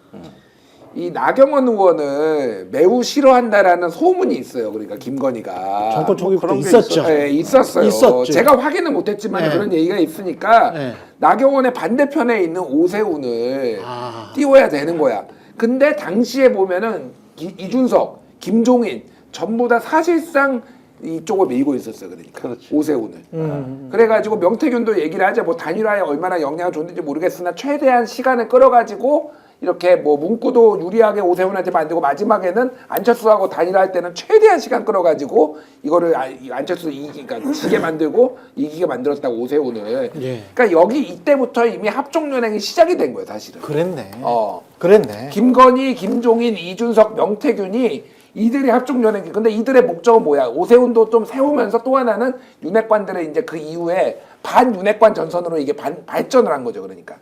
이 나경원 의원을 매우 싫어한다라는 소문이 있어요. 그러니까 김건희가 정권 초기부터 그런 게 있었죠. 네, 있었어요. 있었죠. 제가 확인은 못했지만 네. 그런 얘기가 있으니까 네. 나경원의 반대편에 있는 오세훈을 아. 띄워야 되는 거야. 근데 당시에 보면은 이준석, 김종인 전부 다 사실상 이쪽을 밀고 있었어요. 그러니까 오세훈을. 그래가지고 명태균도 얘기를 하자. 뭐 단일화에 얼마나 영향을 줬는지 모르겠으나 최대한 시간을 끌어가지고 이렇게 뭐 문구도 유리하게 오세훈한테 만들고 마지막에는 안철수하고 단일화할 때는 최대한 시간 끌어가지고 이거를 안철수 그러니까 지게 만들고 이기게 만들었다고 오세훈을. 예. 그러니까 여기 이때부터 이미 합종연행이 시작이 된 거예요, 사실은. 그랬네. 어. 그랬네. 김건희, 김종인, 이준석, 명태균이 이들이 합종연행. 근데 이들의 목적은 뭐야? 오세훈도 좀 세우면서 또 하나는 윤핵관들의 이제 그 이후에 반윤핵관 전선으로 이게 발전을 한 거죠. 그러니까.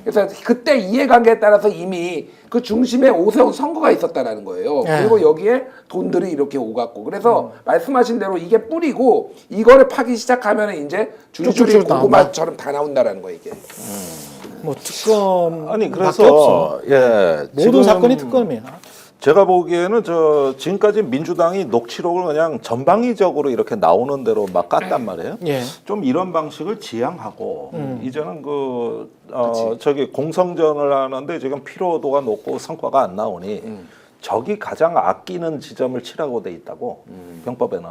그래서 그때 이해관계에 따라서 이미 그 중심에 오세훈 선거가 있었다라는 거예요. 예. 그리고 여기에 돈들이 이렇게 오갔고. 그래서 말씀하신 대로 이게 뿌리고 이거를 파기 시작하면 이제 줄줄이 쭉쭉쭉 나온다. 고구마처럼 다 나온다라는 거예요, 이게. 뭐 특검 아니 밖에 그래서 없어. 모든 모든 사건이 특검이야. 제가 보기에는 지금까지 민주당이 녹취록을 그냥 전방위적으로 이렇게 나오는 대로 막 깠단 말이에요. 예. 좀 이런 방식을 지향하고 이제는 공성전을 하는데 지금 피로도가 높고 성과가 안 나오니 적이 가장 아끼는 지점을 치라고 돼 있다고 병법에는.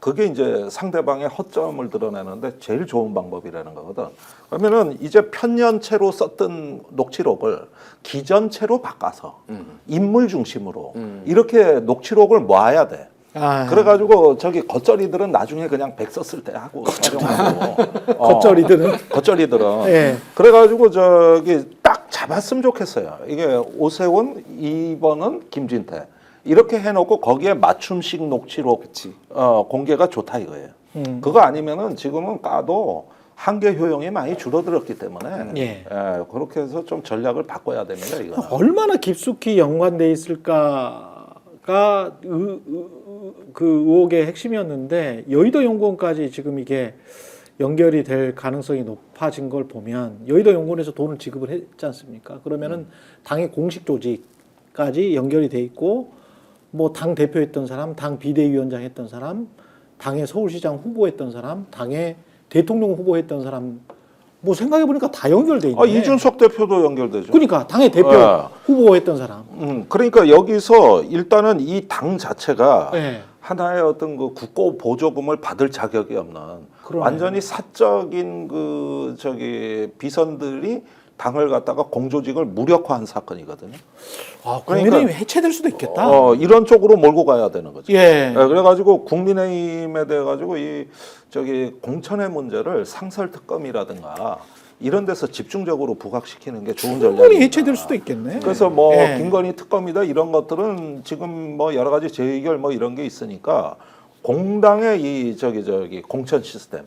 그게 이제 상대방의 허점을 드러내는데 제일 좋은 방법이라는 거거든. 그러면은 이제 편년체로 썼던 녹취록을 기전체로 바꿔서 인물 중심으로 이렇게 녹취록을 모아야 돼. 아, 그래가지고 저기 겉절이들은 나중에 그냥 백 썼을 때 하고 촬영하고 겉절이들은? 겉절이들은 예. 그래가지고 저기 딱 잡았으면 좋겠어요. 이게 오세훈, 2번은 김진태 이렇게 해놓고 거기에 맞춤식 녹취록 공개가 좋다 이거예요. 그거 아니면은 지금은 까도 한계 효용이 많이 줄어들었기 때문에 예. 그렇게 해서 좀 전략을 바꿔야 됩니다. 이거. 얼마나 깊숙이 연관돼 있을까가 그 의혹의 핵심이었는데 여의도 연구원까지 지금 이게 연결이 될 가능성이 높아진 걸 보면 여의도 연구원에서 돈을 지급을 했지 않습니까? 그러면은 당의 공식 조직까지 연결이 돼 있고 뭐 당 대표했던 사람, 당 비대위원장 했던 사람, 당의 서울시장 후보했던 사람, 당의 대통령 후보했던 사람 뭐 생각해 보니까 다 연결돼 있네. 이준석 대표도 연결되죠. 그러니까 당의 대표 후보했던 사람. 그러니까 여기서 일단은 이 당 자체가 네. 하나의 어떤 그 국고 보조금을 받을 자격이 없는 그러네요. 완전히 사적인 그 저기 비선들이 당을 갖다가 공조직을 무력화한 사건이거든요. 아, 그러니까 국민의힘이 해체될 수도 있겠다. 이런 쪽으로 몰고 가야 되는 거죠. 예. 그래가지고 국민의힘에 대해 가지고 이 저기 공천의 문제를 상설특검이라든가 이런 데서 집중적으로 부각시키는 게 좋은 전략입니다. 충분히 해체될 수도 있겠네. 그래서 뭐 예. 김건희 특검이다 이런 것들은 지금 뭐 여러 가지 재의결 뭐 이런 게 있으니까 공당의 이 저기 공천 시스템.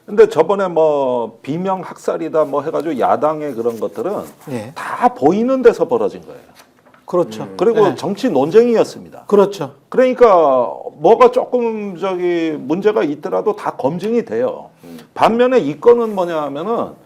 근데 저번에 뭐 비명 학살이다 뭐 해가지고 야당의 그런 것들은 예. 다 보이는 데서 벌어진 거예요. 그렇죠. 그리고 예. 정치 논쟁이었습니다. 그렇죠. 그러니까 뭐가 조금 저기 문제가 있더라도 다 검증이 돼요. 반면에 이 건은 뭐냐 하면은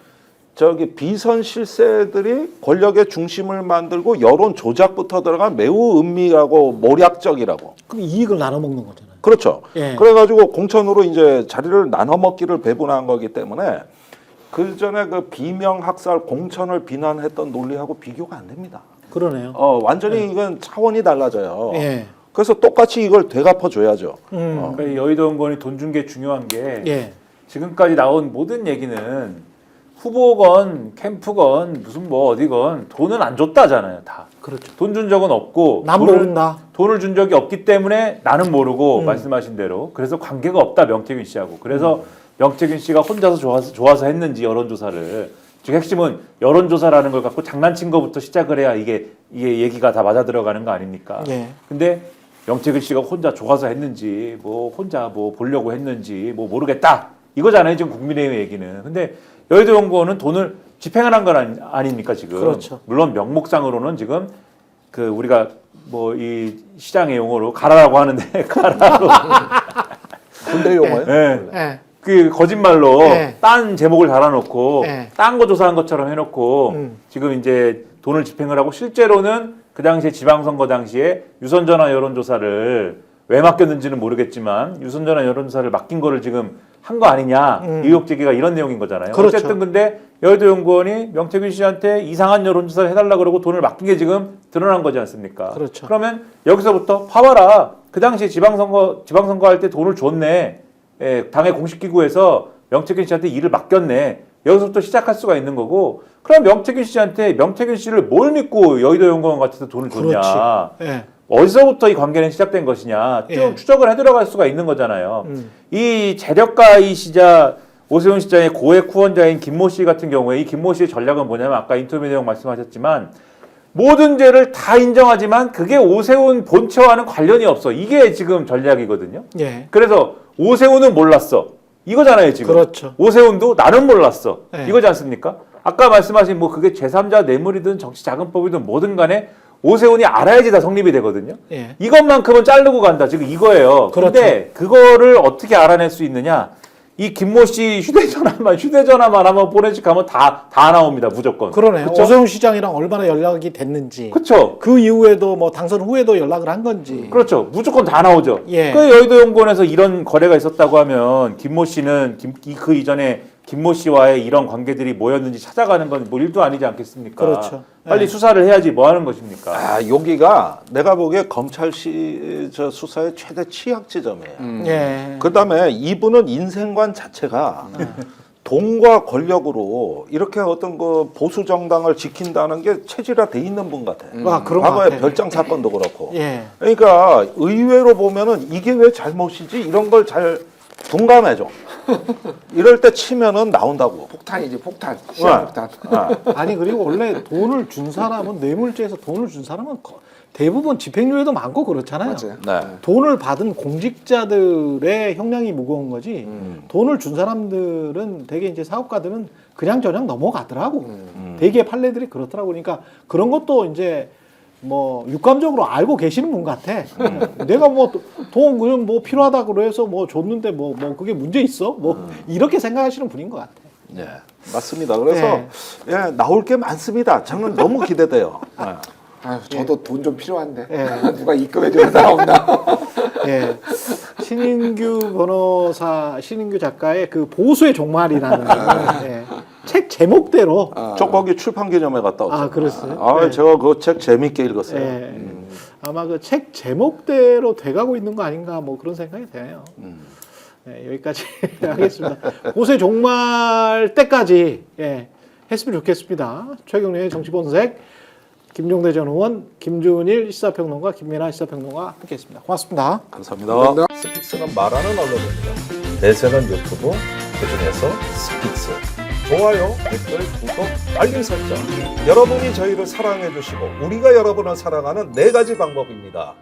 저기 비선 실세들이 권력의 중심을 만들고 여론 조작부터 들어간 매우 은밀하고 모략적이라고. 그럼 이익을 나눠 먹는 거잖아요. 그렇죠. 예. 그래가지고 공천으로 이제 자리를 나눠 먹기를 배분한 거기 때문에 그 전에 그 비명 학살 공천을 비난했던 논리하고 비교가 안 됩니다. 그러네요. 완전히 이건 차원이 달라져요. 예. 그래서 똑같이 이걸 되갚아 줘야죠. 그러니까 이 여의도 연구원이 돈 준 게 중요한 게 예. 지금까지 나온 모든 얘기는 후보건 캠프건 무슨 뭐 어디건 돈은 안 줬다잖아요. 다. 그렇죠. 돈 준 적은 없고 난 모른다. 돈을 준 적이 없기 때문에 나는 모르고 말씀하신 대로 그래서 관계가 없다 명태균 씨하고 그래서 명태균 씨가 혼자서 좋아서 했는지 여론조사를 즉 핵심은 여론조사라는 걸 갖고 장난친 것부터 시작을 해야 이게 얘기가 다 맞아 들어가는 거 아닙니까? 예. 근데 명태균 씨가 혼자 좋아서 했는지 뭐 혼자 뭐 보려고 했는지 뭐 모르겠다 이거잖아요 지금 국민의힘의 얘기는. 근데 여의도 연구원은 돈을 집행을 한 건 아닙니까 지금? 그렇죠. 물론 명목상으로는 지금 그 우리가 뭐 이 시장의 용어로 가라라고 하는데 가라로 군대 용어요? 예. 예. 그 거짓말로 네. 딴 제목을 달아놓고 네. 딴 거 조사한 것처럼 해놓고 지금 이제 돈을 집행을 하고 실제로는 그 당시에 지방선거 당시에 유선전화 여론조사를 왜 맡겼는지는 모르겠지만 유선전화 여론조사를 맡긴 거를 지금 한 거 아니냐 의혹 제기가 이런 내용인 거잖아요. 그렇죠. 어쨌든 근데 여의도 연구원이 명태균 씨한테 이상한 여론조사를 해달라 그러고 돈을 맡긴 게 지금 드러난 거지 않습니까? 그렇죠. 그러면 여기서부터 봐봐라. 그 당시에 지방선거 할 때 돈을 줬네. 예, 당의 공식기구에서 명태균 씨한테 일을 맡겼네. 여기서부터 시작할 수가 있는 거고 그럼 명태균 씨를 뭘 믿고 여의도 연구원 같은 데 돈을 줬냐. 그렇지. 예. 어디서부터 이 관계는 시작된 것이냐. 쭉 예. 추적을 해 들어갈 수가 있는 거잖아요. 이 재력가이시자 오세훈 시장의 고액 후원자인 김모 씨 같은 경우에 이 김모 씨의 전략은 뭐냐면 아까 인터뷰 내용 말씀하셨지만 모든 죄를 다 인정하지만 그게 오세훈 본체와는 관련이 없어. 이게 지금 전략이거든요. 예. 그래서 오세훈은 몰랐어. 이거잖아요, 지금. 그렇죠. 오세훈도 나는 몰랐어. 네. 이거지 않습니까? 아까 말씀하신 뭐 그게 제3자 뇌물이든 정치자금법이든 뭐든 간에 오세훈이 알아야지 다 성립이 되거든요. 예. 이것만큼은 자르고 간다. 지금 이거예요. 그렇죠. 근데 그거를 어떻게 알아낼 수 있느냐? 이 김모 씨 휴대전화만 한번 보내직 하면 다 나옵니다. 무조건. 그러네요. 그쵸? 오세훈 시장이랑 얼마나 연락이 됐는지. 그쵸? 그 이후에도 뭐 당선 후에도 연락을 한 건지. 그렇죠. 무조건 다 나오죠. 예. 그 여의도 연구원에서 이런 거래가 있었다고 하면 김모 씨는 그 이전에 김모 씨와의 이런 관계들이 뭐였는지 찾아가는 건 뭐 일도 아니지 않겠습니까? 그렇죠. 빨리 네. 수사를 해야지 뭐 하는 것입니까? 아, 여기가 내가 보기에 검찰 저 수사의 최대 취약 지점이에요. 예. 그다음에 이분은 인생관 자체가 돈과 권력으로 이렇게 어떤 그 보수 정당을 지킨다는 게 체질화돼 있는 분 같아. 아, 그런 것 과거에 같아. 별장 사건도 그렇고. 예. 그러니까 의외로 보면은 이게 왜 잘못이지 이런 걸 잘 둔감해져. 이럴 때 치면은 나온다고. 폭탄이지 폭탄. 시한폭탄. 아니 그리고 원래 돈을 준 사람은 뇌물죄에서 돈을 준 사람은 대부분 집행유예도 많고 그렇잖아요. 맞아요. 네. 돈을 받은 공직자들의 형량이 무거운 거지. 돈을 준 사람들은 되게 이제 사업가들은 그냥 저냥 넘어가더라고. 대개 판례들이 그렇더라고. 그러니까 그런 것도 이제 뭐 육감적으로 알고 계시는 분 같아. 내가 뭐 돈 그냥 뭐 필요하다 그래서 뭐 줬는데 뭐 그게 문제 있어? 뭐 이렇게 생각하시는 분인 것 같아. 네, 맞습니다. 그래서 예, 나올 게 많습니다. 저는 너무 기대돼요. 네. 아유, 저도 돈 좀 필요한데 예. 누가 입금해 주는 사람 없나? 예. 신인규 변호사, 신인규 작가의 그 보수의 종말이라는 예. 책 제목대로 저 거기 출판 기념회 갔다 왔죠. 아, 그랬어요? 아, 네. 제가 그 책 재밌게 읽었어요. 예. 아마 그 책 제목대로 돼가고 있는 거 아닌가 뭐 그런 생각이 드네요. 네, 여기까지 하겠습니다. 보수의 종말 때까지 예, 했으면 좋겠습니다. 최경련의 정치본색, 김종대 전 의원, 김준일 시사평론가, 김민아 시사평론가 함께했습니다. 고맙습니다. 감사합니다. 스픽스는 말하는 언론입니다. 대세는 유튜브, 그중에서 스픽스. 좋아요, 댓글, 구독, 알림 설정. 여러분이 저희를 사랑해 주시고 우리가 여러분을 사랑하는 4가지 방법입니다.